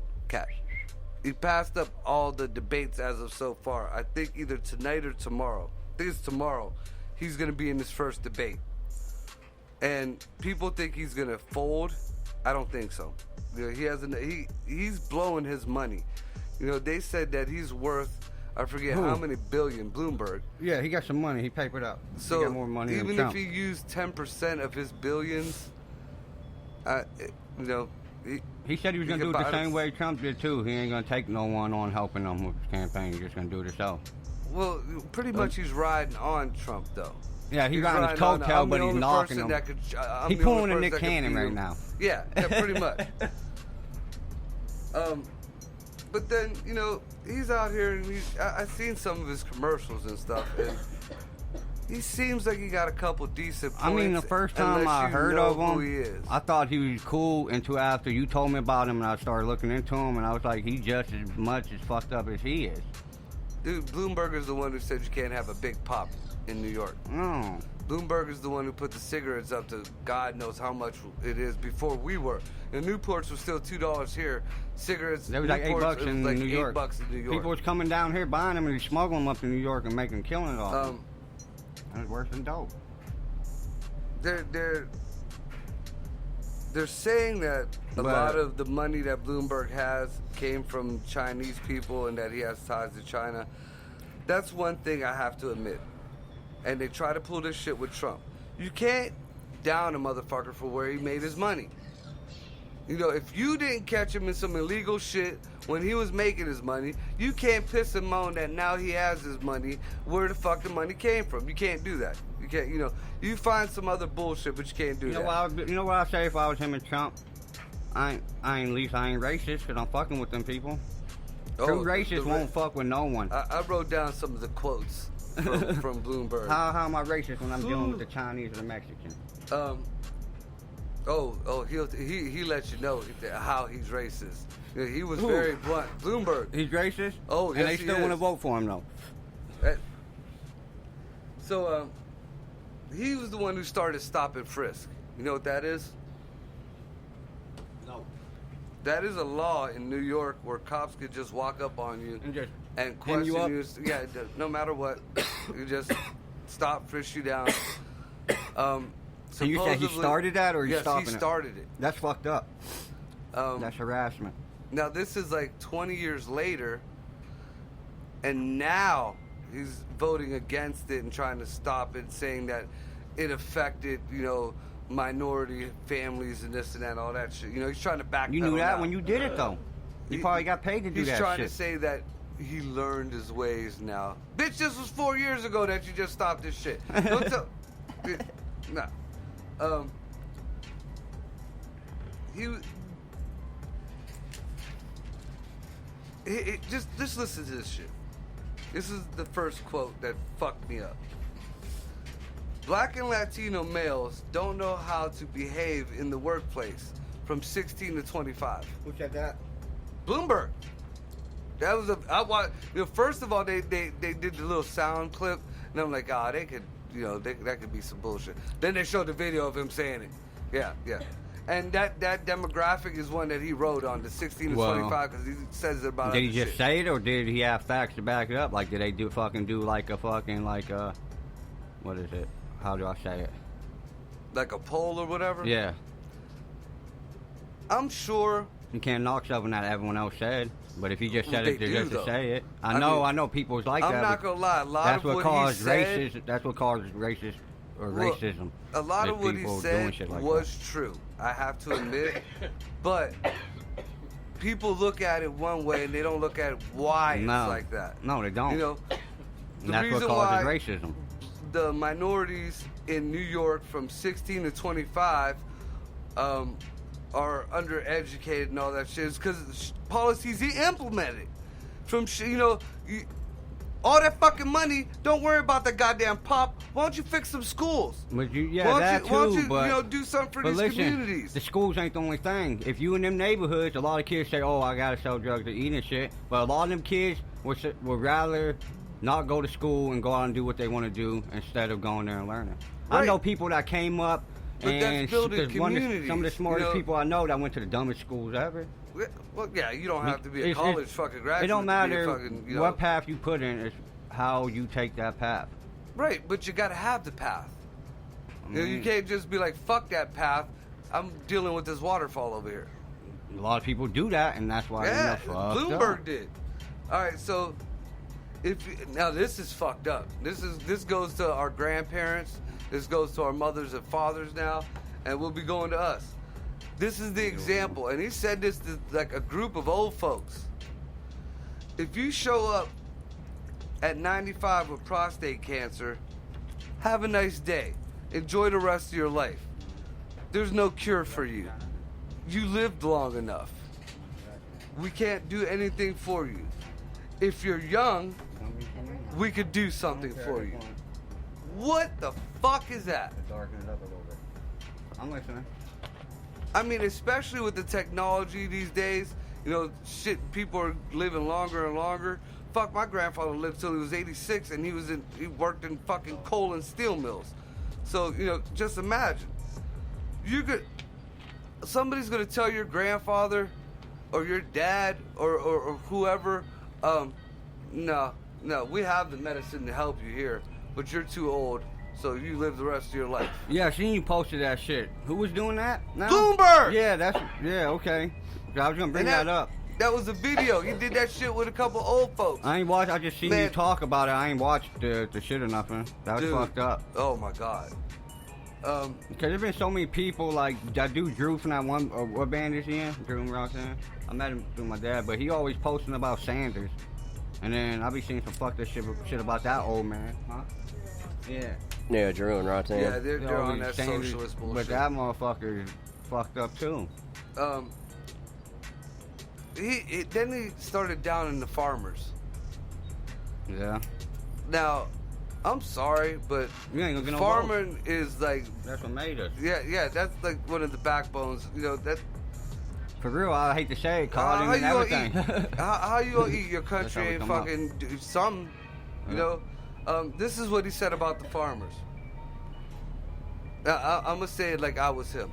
He passed up all the debates as of so far. I think either tonight or tomorrow. I think it's tomorrow. He's going to be in his first debate. And people think he's going to fold. I don't think so. He's blowing his money. They said that he's worth I forget Who? how many billion. Bloomberg. Yeah, he got some money. He papered up. So he got more money even than Trump. if he used 10% of his billions, He said he was going to do it the same way Trump did, too. He ain't going to take no one on helping him with his campaign. He's just going to do it himself. Well, pretty much he's riding on Trump, though. Yeah, he's riding his coattail, but he's knocking him. He's pulling a Nick Cannon right now. Yeah, pretty much. But then, he's out here, and I've seen some of his commercials and stuff, and he seems like he got a couple decent points. I mean, the first time I heard of him, I thought he was cool until after you told me about him, and I started looking into him, and I was like, he's just as much as fucked up as he is. Dude, Bloomberg is the one who said you can't have a big pop in New York. No. Bloomberg is the one who put the cigarettes up to God knows how much it is before we were. And Newports was still $2 here. Cigarettes, they was like $8 in like New York. $8 in New York. People was coming down here buying them and smuggling them up to New York and making killing off them. And it's worse than dope. They're saying that a lot of the money that Bloomberg has came from Chinese people and that he has ties to China. That's one thing I have to admit. And they try to pull this shit with Trump. You can't down a motherfucker for where he made his money. If you didn't catch him in some illegal shit when he was making his money, you can't piss him on that now he has his money, where the fuck the money came from. You can't do that. You can't, you find some other bullshit, but you can't do that. You know what I'd say if I was him and Trump? I ain't racist because I'm fucking with them people. True racists won't fuck with no one. I wrote down some of the quotes from Bloomberg. How am I racist when I'm dealing with the Chinese or the Mexicans? He let you know how he's racist. He was very blunt. Bloomberg. He's racist? Oh, yes, and they still want to vote for him, though. He was the one who started stop and frisk. You know what that is? No. That is a law in New York where cops could just walk up on you and question you. Yeah, no matter what. You just stop, frisk you down. So you said he started that, or he's stopping it? Yes, he started it. That's fucked up. That's harassment. Now, this is like 20 years later, and now he's voting against it and trying to stop it, saying that it affected, minority families and this and that, all that shit. He's trying to backpedal. You knew that when you did it, though. You probably got paid to do that shit. He's trying to say that he learned his ways now. Bitch, this was 4 years ago that you just stopped this shit. Don't tell... Nah. Just listen to this shit. This is the first quote that fucked me up. Black and Latino males don't know how to behave in the workplace from 16 to 25. Who said that? Bloomberg. That was first of all, they did the little sound clip, and I'm like, they could, that could be some bullshit. Then they showed the video of him saying it. Yeah. And that demographic is one that he wrote on, the 16 to 25, because he says it about. Did he just say it, or did he have facts to back it up? Like, did they do like a fucking what is it? How do I say it? Like a poll or whatever? Yeah. I'm sure. You can't knock something that everyone else said, but if he just said it just to say it, I know people like that. I'm not gonna lie. That's what caused racism. A lot of what he said was true. I have to admit, but people look at it one way and they don't look at why it's like that. No, they don't. The that's reason what causes why racism. The minorities in New York from 16 to 25 are undereducated and all that shit is because policies he implemented. From all that fucking money, don't worry about the goddamn pop. Why don't you fix some schools? But why don't you do something for these communities? The schools ain't the only thing. If you in them neighborhoods, a lot of kids say, I gotta sell drugs to eat and shit. But a lot of them kids would rather not go to school and go out and do what they want to do instead of going there and learning. Right. I know people that came up and some of the smartest people I know that went to the dumbest schools ever. Well, yeah, you don't have to be a college fucking graduate. It don't matter what path you put in, it's how you take that path. Right, but you got to have the path. You can't just be like, fuck that path. I'm dealing with this waterfall over here. A lot of people do that, and that's why Bloomberg did. All right, so Now this is fucked up. This goes to our grandparents. This goes to our mothers and fathers now, and will be going to us. This is the example, and he said this to like a group of old folks. If you show up at 95 with prostate cancer, have a nice day. Enjoy the rest of your life. There's no cure for you. You lived long enough. We can't do anything for you. If you're young, we could do something for you. What the fuck is that? Darken it up a little bit. I'm listening. I mean, especially with the technology these days, you know, shit, people are living longer and longer. Fuck, my grandfather lived till he was 86, and he worked in fucking coal and steel mills. So, you know, just imagine. Somebody's gonna tell your grandfather or your dad or whoever, no, we have the medicine to help you here, but you're too old, so you live the rest of your life. Yeah, I seen you posted that shit. Who was doing that? Now? Bloomberg! Yeah, okay. I was gonna bring that up. That was a video. He did that shit with a couple old folks. I ain't watched. I just seen you talk about it. I ain't watched the shit or nothing. That was fucked up. Oh my god. Because there's been so many people like that dude Drew from that one. What band is he in? Drew and Roxanne. I met him through my dad, but he always posting about Sanders. And then I be seeing some fucked up shit about that old man. Huh? Yeah. Yeah, Drew and Roxanne. Yeah, they're on that socialist bullshit. But that motherfucker is fucked up too. Then he started downing the farmers. Yeah. Now, I'm sorry, but you ain't gonna get no farming is like, that's what made us. Yeah, that's like one of the backbones. You know that. For real, I hate to say it, calling and everything. How you gonna eat? Your country ain't fucking do something. You know. This is what he said about the farmers. I'm gonna say it like I was him.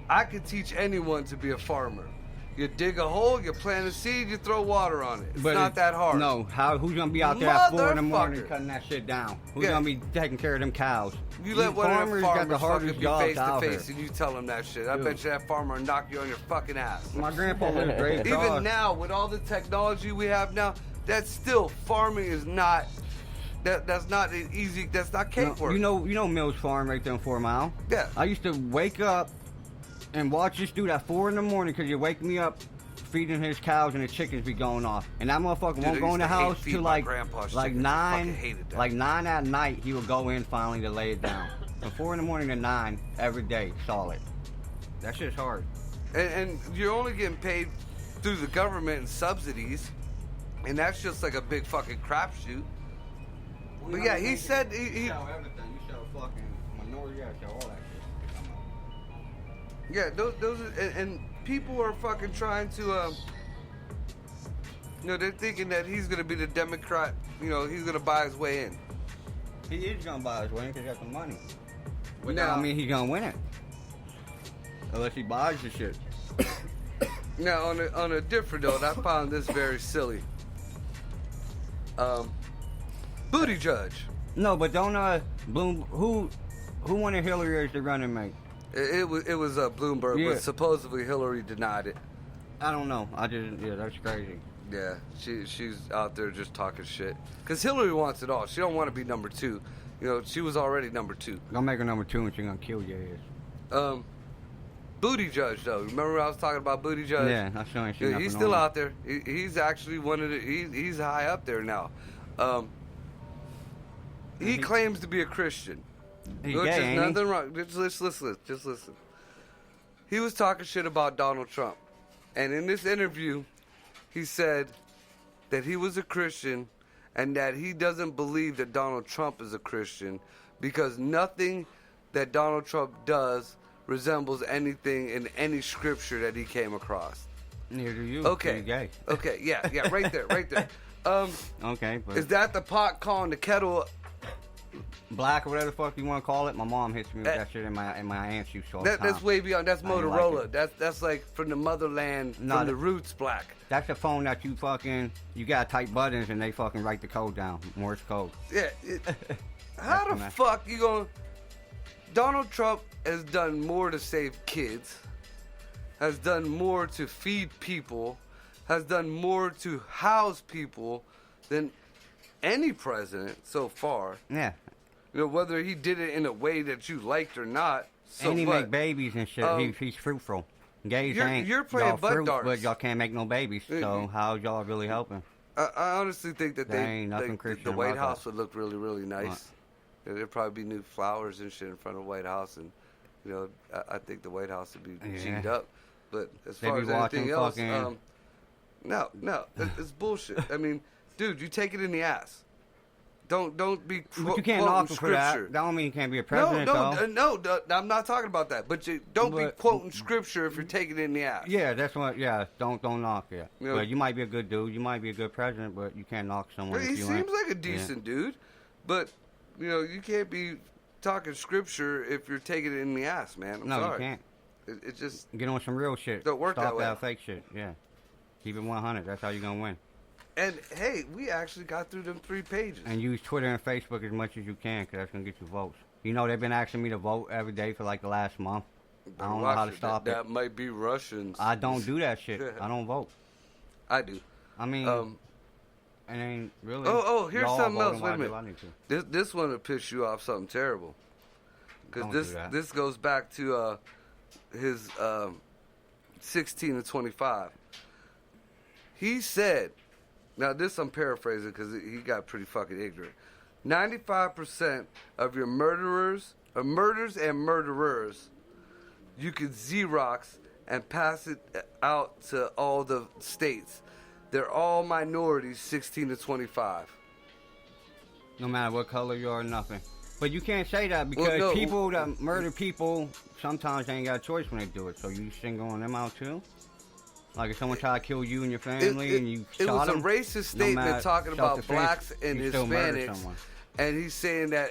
I could teach anyone to be a farmer. You dig a hole, you plant a seed, you throw water on it. It's not that hard. No, who's gonna be out there at 4 in the morning cutting that shit down? Who's gonna be taking care of them cows? You let one of them farmers fucking be face to here. face and you tell them that shit. I bet you that farmer will knock you on your fucking ass. My grandpa was great. Even now, with all the technology we have now, that's still, farming is not, that's not an easy, that's not cake work. You know Mills Farm right there in 4 Mile? Yeah. I used to wake up and watch this dude at 4 in the morning because you wake me up feeding his cows and the chickens be going off. And that motherfucker won't go in the house till like 9 at night. He would go in finally to lay it down. From 4 in the morning to 9 every day, solid. That shit's hard. And you're only getting paid through the government and subsidies, and that's just like a big fucking crapshoot. Well, but yeah, he said he sell everything. You sell fucking minority, you sell all that shit. Yeah, those are, and people are fucking trying to, they're thinking that he's gonna be the Democrat. He's gonna buy his way in. He is gonna buy his way in because he got some money. But now, I mean, he's gonna win it unless he buys the shit. Now, on a different note, I found this very silly. Booty judge. No, but don't Bloom. Who wanted Hillary as the running mate? It was Bloomberg, but supposedly Hillary denied it. I don't know. Yeah, that's crazy. Yeah, she's out there just talking shit. Because Hillary wants it all. She don't want to be number 2. She was already number 2. Gonna make her number 2 and she's gonna kill your ass. Booty Judge, though. Remember I was talking about Booty Judge? Yeah, I'm showing you. He's still out there. He's actually one of the... He's high up there now. He claims to be a Christian. He which gay, is nothing wrong. Just listen. He was talking shit about Donald Trump. And in this interview, he said that he was a Christian and that he doesn't believe that Donald Trump is a Christian because nothing that Donald Trump does resembles anything in any scripture that he came across. Neither do you. Okay. You're gay. Okay, yeah, right there. Okay, but is that the pot calling the kettle black or whatever the fuck you want to call it? My mom hits me with that shit in my aunt's use all the time. That's way beyond. That's Motorola. That's like from the motherland, from the roots black. That's a phone that you gotta type buttons and they fucking write the code down. Morse code. Yeah. How the fuck you gonna... Donald Trump has done more to save kids, has done more to feed people, has done more to house people than any president so far. Yeah. You know, whether he did it in a way that you liked or not. So and he what? make babies and shit. He's fruitful. Gays ain't. You're playing y'all butt fruits, darts. but y'all can't make no babies. So how y'all really helping? I honestly think that ain't nothing Christian the White about House that. would look really, really nice. There'd probably be new flowers and shit in front of the White House, and you know, I think the White House would be G'd up. But as They far be as anything else, fucking- no, it's bullshit. I mean, dude, you take it in the ass. Don't be But you can't quoting knock him for that. scripture. That don't mean you can't be a president, though. No, I'm not talking about that. But you don't be But- quoting scripture if you're taking it in the ass. Yeah, that's what. Yeah, don't knock it. Yeah. But you might be a good dude. You might be a good president, but you can't knock someone. He if you seems ain't. like a decent dude, but you know you can't be talking scripture if you're taking it in the ass, man. I'm No, sorry. you can't. It just Get on some real shit. Don't work Stop that way. fake shit. Yeah. Keep it 100. That's how you gonna win. and hey, we actually got through them 3 pages. And use Twitter and Facebook as much as you can, because that's gonna get you votes. You know they've been asking me to vote every day for like the last month. I don't know how to stop it. That might be Russians. I don't do that shit. I don't vote. I do. I mean, Um, it ain't really. Oh, here's y'all something else. voting Wait a when I do, minute. I need to. This one will piss you off something terrible. Don't Because do that. this goes back to his 16 to 25. He said, now this I'm paraphrasing because he got pretty fucking ignorant. 95% of your murderers and murderers, you could Xerox and pass it out to all the states. They're all minorities, 16 to 25. No matter what color you are, nothing. But you can't say that because no. people that murder people sometimes they ain't got a choice when they do it. So you singling them out too. Like if someone tried to kill you and your family and you it shot was them, a racist no statement matter talking about self-defense, blacks and you still murder Hispanics, someone. and he's saying that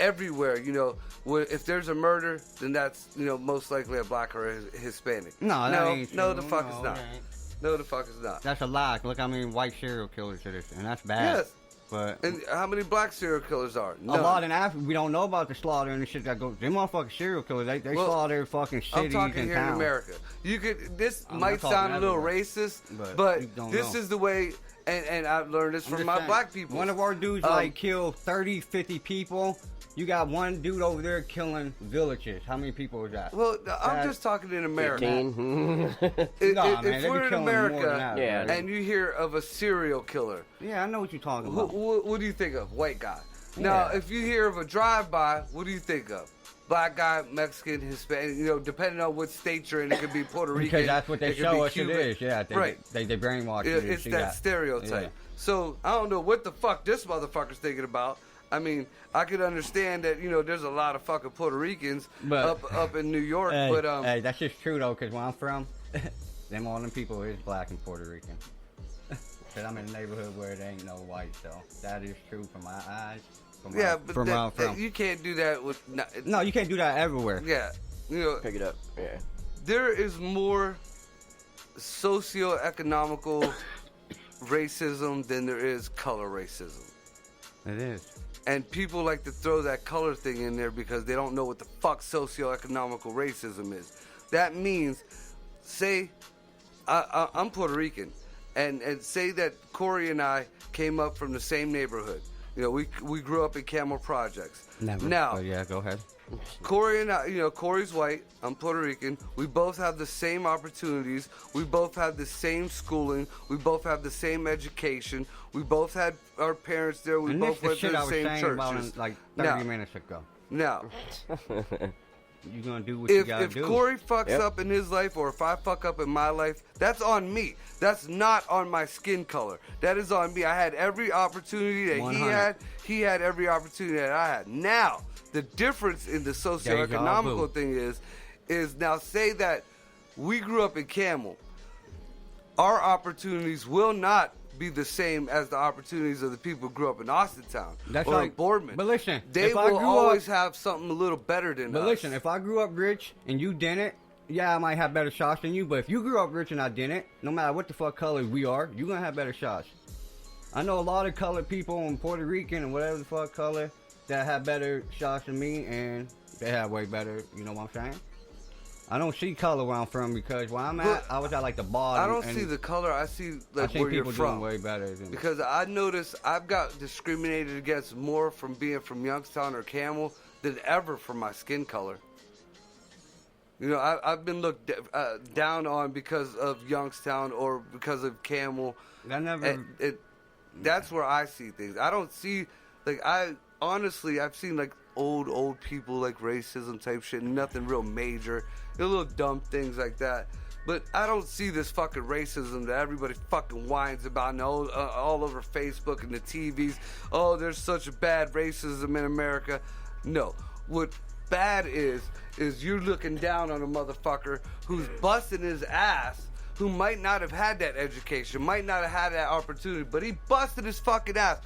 everywhere, you know, if there's a murder, then that's, you know, most likely a black or a Hispanic. No, that ain't no, true. the fuck No, is not. it ain't. No, the fuck is not. That's a lie. Look how many white serial killers it is, and that's bad. Yes. But And how many black serial killers are? a None. lot in Africa, we don't know about the slaughter and the shit that goes. Them motherfucking serial killers, they Well, slaughter fucking I'm cities talking and here towns. in America. You could. This I'm might not talking sound a little everywhere. racist, But but you don't this know. is the way. And I've learned this I'm from just my saying, black people. One of our dudes like killed 30, 50 people. You got one dude over there killing villages. How many people is that? Well, I'm That- just talking in America. 15. Nah, man, If they be we're in killing more than America that, Yeah. bro. and you hear of a serial killer, Yeah, I know what you're talking who, about. what do you think of? White guy. Now, Yeah. if you hear of a drive-by, what do you think of? Black guy, Mexican, Hispanic, you know, depending on what state you're in, it could be Puerto Rican. Because that's what they it could show be us Cuban. it is. Yeah, Right. they brainwash you. It's See that stereotype. Yeah. So I don't know what the fuck this motherfucker's thinking about. I mean, I could understand that, you know, there's a lot of fucking Puerto Ricans But- up in New York, Hey, but hey, that's just true though, because where I'm from, all them people is black and Puerto Rican. Because I'm in a neighborhood where there ain't no white, so that is true from my eyes. From yeah, where, but from where I'm from. you can't do that with. No, you can't do that everywhere. Yeah, you know, Pick it up. Yeah. there is more socioeconomical racism than there is color racism. It is. And people like to throw that color thing in there because they don't know what the fuck socioeconomical racism is. That means, say, I'm Puerto Rican, and say that Corey and I came up from the same neighborhood. You know, we grew up in Camel Projects. Never. Now, But yeah, go ahead. Corey and I, you know, Corey's white, I'm Puerto Rican. We both have the same opportunities. We both have the same schooling. We both have the same education. We both had our parents there. We And both this the went to shit I the was same saying about churches. in, like 30 Now- minutes ago. Now, You're going to do what you got to if do. Corey fucks Yep. up in his life, or if I fuck up in my life, that's on me. That's not on my skin color. That is on me. I had every opportunity that 100. he had. He had every opportunity that I had. Now, the difference in the socioeconomical vu. thing is now say that we grew up in Camel. Our opportunities will not be the same as the opportunities of the people who grew up in Austintown That's or like- in Boardman. but listen, they if I will grew always up- have something a little better than But us. listen, if I grew up rich and you didn't, yeah, I might have better shots than you. But if you grew up rich and I didn't, no matter what the fuck color we are, you're going to have better shots. I know a lot of colored people in Puerto Rican and whatever the fuck color that have better shots than me, and they have way better, you know what I'm saying? I don't see color where I'm from because where I'm at, I was at like the bottom. I don't see the color. I see like where you're from. Doing way better than because I noticed I've got discriminated against more from being from Youngstown or Camel than ever for my skin color. You know, I've been looked down on because of Youngstown or because of Camel. That's where I see things. I don't see, like, I've seen, like, old people, like, racism type shit, nothing real major, little dumb things like that. But I don't see this fucking racism that everybody fucking whines about and all over Facebook and the TVs. Oh, there's such bad racism in America. No. What bad is you're looking down on a motherfucker who's busting his ass, who might not have had that education, might not have had that opportunity, but he busted his fucking ass.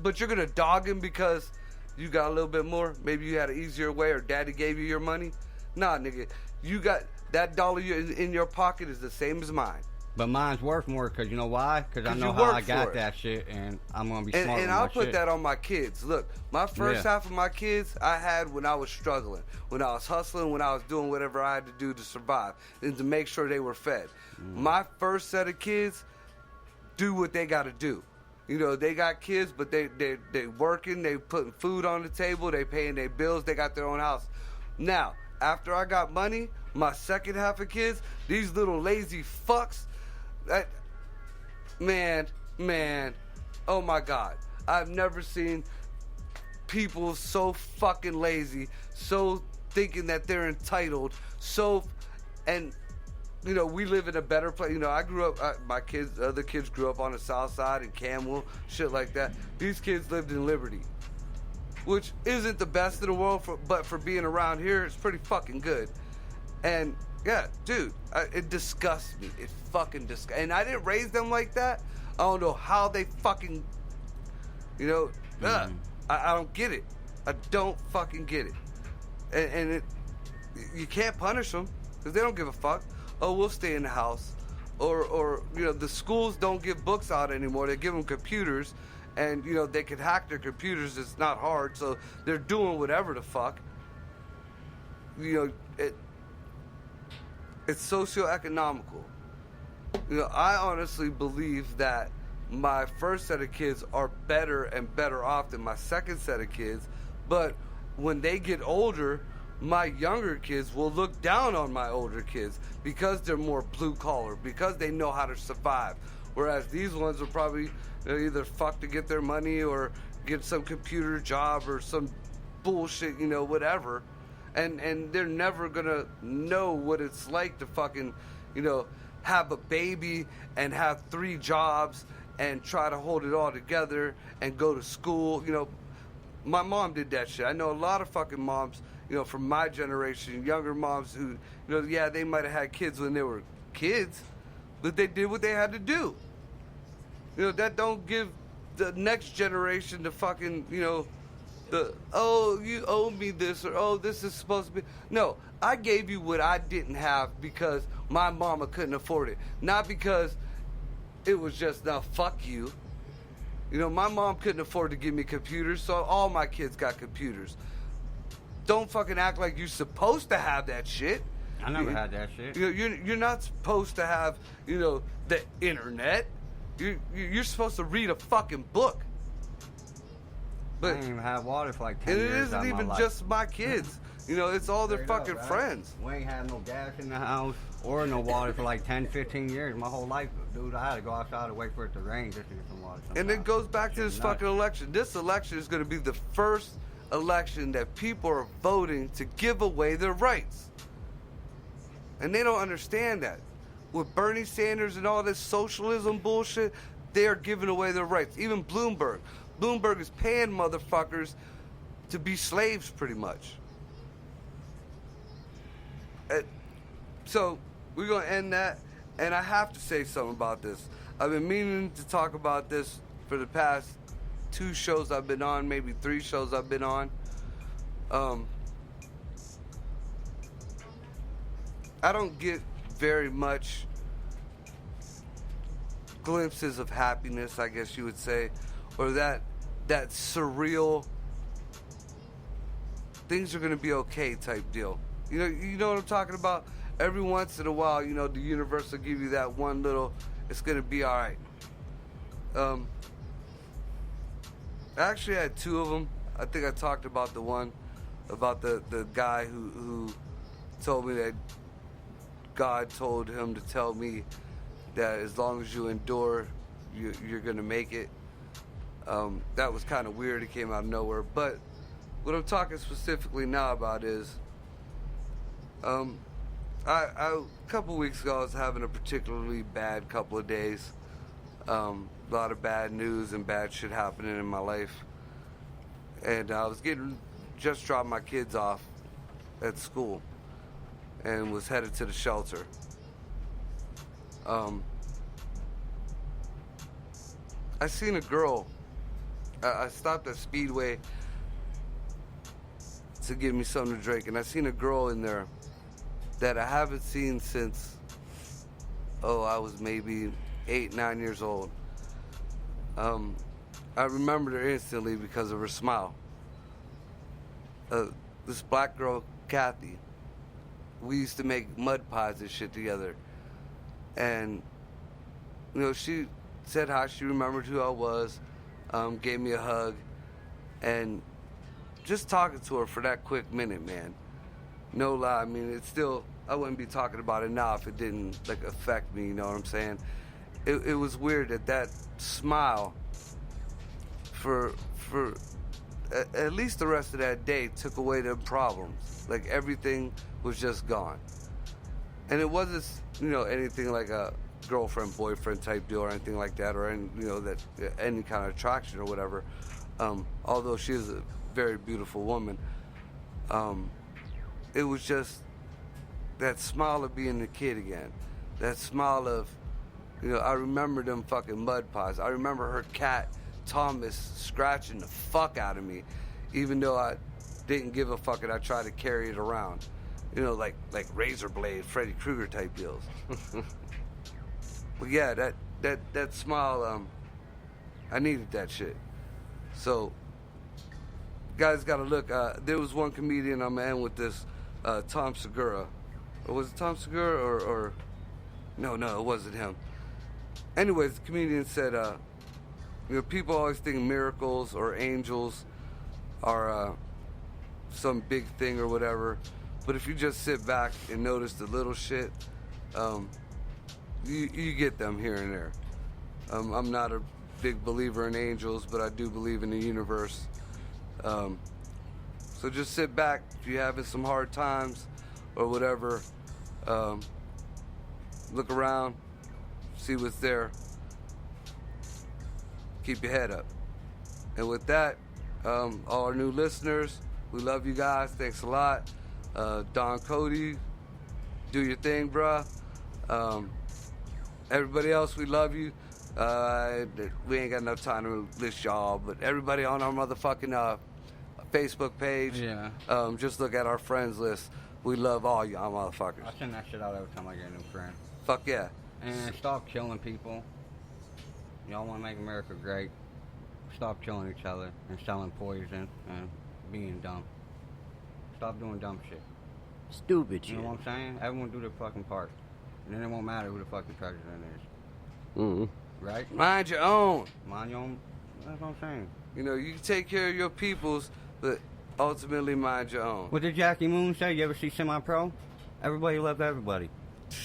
But you're gonna dog him because you got a little bit more? Maybe you had an easier way or daddy gave you your money? Nah, nigga. You got that dollar in your pocket is the same as mine. But mine's worth more because you know why? Because I know how I got that shit, and I'm gonna be smart with my shit. And I'll put that on my kids. Look, my first half of my kids I had when I was struggling, when I was hustling, when I was doing whatever I had to do to survive and to make sure they were fed. My first set of kids do what they got to do. You know, they got kids, but they working, they putting food on the table, they paying their bills, they got their own house. Now, after I got money, my second half of kids, these little lazy fucks. Man, oh my God. I've never seen people so fucking lazy, so thinking that they're entitled, and you know, we live in a better place. You know, I grew up, other kids grew up on the south side in Camel, shit like that. These kids lived in Liberty, which isn't the best in the world, but for being around here, it's pretty fucking good. And yeah, dude, it disgusts me. It fucking disgusts. And I didn't raise them like that. I don't know how they fucking, you know, I don't get it. I don't fucking get it. And you can't punish them because they don't give a fuck. Oh, we'll stay in the house. Or you know, the schools don't give books out anymore. They give them computers. And, you know, they can hack their computers. It's not hard. So they're doing whatever the fuck. You know, it's socioeconomical. You know, I honestly believe that my first set of kids are better and better off than my second set of kids. But when they get older, my younger kids will look down on my older kids because they're more blue collar, because they know how to survive. Whereas these ones will probably either fuck to get their money or get some computer job or some bullshit, you know, whatever. And they're never gonna know what it's like to fucking, you know, have a baby and have 3 jobs and try to hold it all together and go to school. You know, my mom did that shit. I know a lot of fucking moms, you know, from my generation, younger moms who, you know, yeah, they might have had kids when they were kids, but they did what they had to do. You know, that don't give the next generation the fucking, you know, oh, you owe me this, or oh, this is supposed to be. No, I gave you what I didn't have because my mama couldn't afford it. Not because it was just, now fuck you. You know, my mom couldn't afford to give me computers, so all my kids got computers. Don't fucking act like you're supposed to have that shit. I never had that shit. You're not supposed to have, you know, the internet. You're supposed to read a fucking book. But I didn't even have water for like 10 years. And it isn't even just my kids. You know, it's all their fucking friends. We ain't had no gas in the house or no water for like 10, 15 years. My whole life, dude, I had to go outside and wait for it to rain just to get some water. And it goes back to this fucking election. This election is going to be the first election that people are voting to give away their rights. And they don't understand that. With Bernie Sanders and all this socialism bullshit, they are giving away their rights. Even Bloomberg. Bloomberg is paying motherfuckers to be slaves, pretty much. So, we're going to end that. And I have to say something about this. I've been meaning to talk about this for the past 2 shows I've been on, maybe 3 shows I've been on. I don't get very much glimpses of happiness, I guess you would say, or that surreal things are gonna be okay type deal. You know what I'm talking about? every once in a while, you know, the universe will give you that one little, it's gonna be all right. I actually had two of them. I think I talked about the one, about the guy who told me that God told him to tell me that as long as you endure, you're gonna make it. That was kind of weird. It came out of nowhere. But what I'm talking specifically now about is, a couple weeks ago I was having a particularly bad couple of days. A lot of bad news and bad shit happening in my life. And I was just dropped my kids off at school and was headed to the shelter. I seen a girl. I stopped at Speedway to get me something to drink, and I seen a girl in there that I haven't seen since, I was maybe 8, 9 years old. I remembered her instantly because of her smile. This black girl, Kathy, we used to make mud pies and shit together. And, you know, she said hi, she remembered who I was, gave me a hug, and just talking to her for that quick minute, man. No lie, I mean, it's still, I wouldn't be talking about it now if it didn't, like, affect me, you know what I'm saying? It was weird that smile for at least the rest of that day took away the problems. Like, everything was just gone. And it wasn't, you know, anything like a girlfriend, boyfriend type deal or anything like that, or any, you know, that any kind of attraction or whatever. Although she is a very beautiful woman, it was just that smile of being a kid again. That smile of, you know, I remember them fucking mud pies. I remember her cat, Thomas, scratching the fuck out of me, even though I didn't give a fuck and I tried to carry it around. You know, like razor blade, Freddy Krueger type deals. But yeah, that smile, I needed that shit. So, guys gotta look. There was one comedian, I'm gonna end with this, Tom Segura. Or was it Tom Segura or no, it wasn't him. Anyways, the comedian said, you know, people always think miracles or angels are some big thing or whatever. But if you just sit back and notice the little shit, you get them here and there. I'm not a big believer in angels, but I do believe in the universe. So just sit back if you're having some hard times or whatever. Look around, see what's there. Keep your head up. And with that, all our new listeners, we love you guys. Thanks a lot. Don Cody, do your thing, bruh. Everybody else, we love you. We ain't got enough time to list y'all, but everybody on our motherfucking Facebook page, just look at our friends list. We love all y'all motherfuckers. I send that shit out every time I get a new friend. Fuck yeah. And stop killing people. Y'all want to make America great. Stop killing each other and selling poison and being dumb. Stop doing dumb shit. Stupid shit. You know what I'm saying? Everyone do their fucking part. And then it won't matter who the fucking president is. Mm-hmm. Right? Mind your own. Mind your own. That's what I'm saying. You know, you can take care of your peoples, but ultimately mind your own. What did Jackie Moon say? You ever see Semi-Pro? Everybody loved everybody.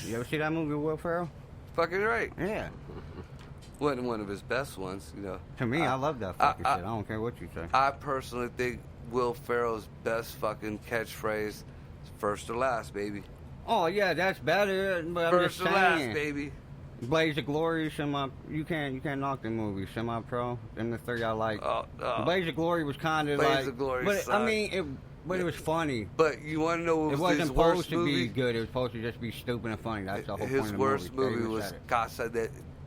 You ever see that movie with Will Ferrell? Fucking right. Yeah. Wasn't one of his best ones, you know. To me, I love that fucking shit. I don't care what you say. I personally think Will Ferrell's best fucking catchphrase is first to last, baby. Oh, yeah, that's better. But First to I'm just last, saying. baby. Blaze of Glory, you can't knock the movie. Semi-Pro, them the three I like. Blaze of Glory was kind of like. Blaze of Glory but sucked. I mean, it was funny. But you want to know what was it wasn't his supposed worst to movie? be good. It was supposed to just be stupid and funny. That's the whole point His of the worst movie. movie was Casa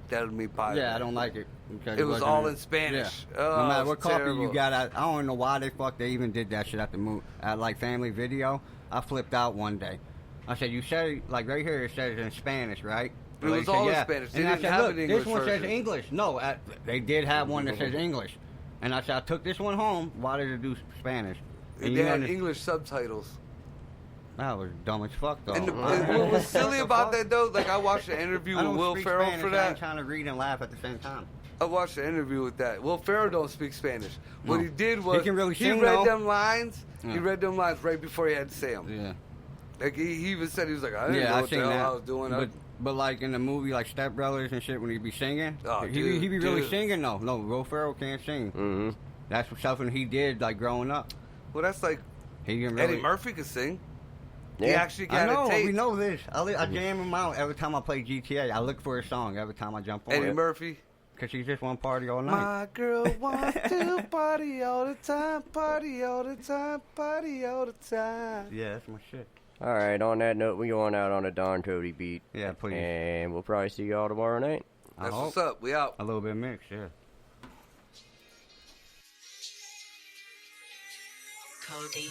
del Mi Padre. Yeah, I don't like it. It was all in Spanish. Yeah. Oh, no matter what copy terrible. you got, I don't know why the fuck they even did that shit at the movie, at like Family Video. I flipped out one day. I said, you said, like right here it says in Spanish, right? It was all in Spanish. They and I didn't said, have look, an English this one version. says English. No, they did have one that says English. And I said, I took this one home. Why did it do Spanish? And They had English subtitles. That was dumb as fuck, though. And what was silly about that, though, like, I watched an interview with Will Ferrell Spanish, for I that. ain't trying to read and laugh at the same time. I watched an interview with that. Will Ferrell don't speak Spanish. What No. he did was He can really sing, read though. them lines. Yeah. He read them lines right before he had to say them. Yeah. Like he even said he was like, I didn't know I what the seen hell that. I was doing. But like in the movie, like Step Brothers and shit, when he be singing, he be really singing though. No, Will Ferrell can't sing. Mm-hmm. That's something he did like growing up. Well, that's like He can really. Eddie Murphy could sing. Yeah. He actually I got know, a tape. we know this. I jam him out every time I play GTA. I look for a song every time I jump on Eddie it. Murphy. Because she just want party all night. My girl wants to party all the time, party all the time, party all the time. Yeah, that's my shit. All right, on that note, we going out on a Don Cody beat. Yeah, please. And we'll probably see y'all tomorrow night. That's hope. what's up. We out. A little bit mixed, yeah. Cody.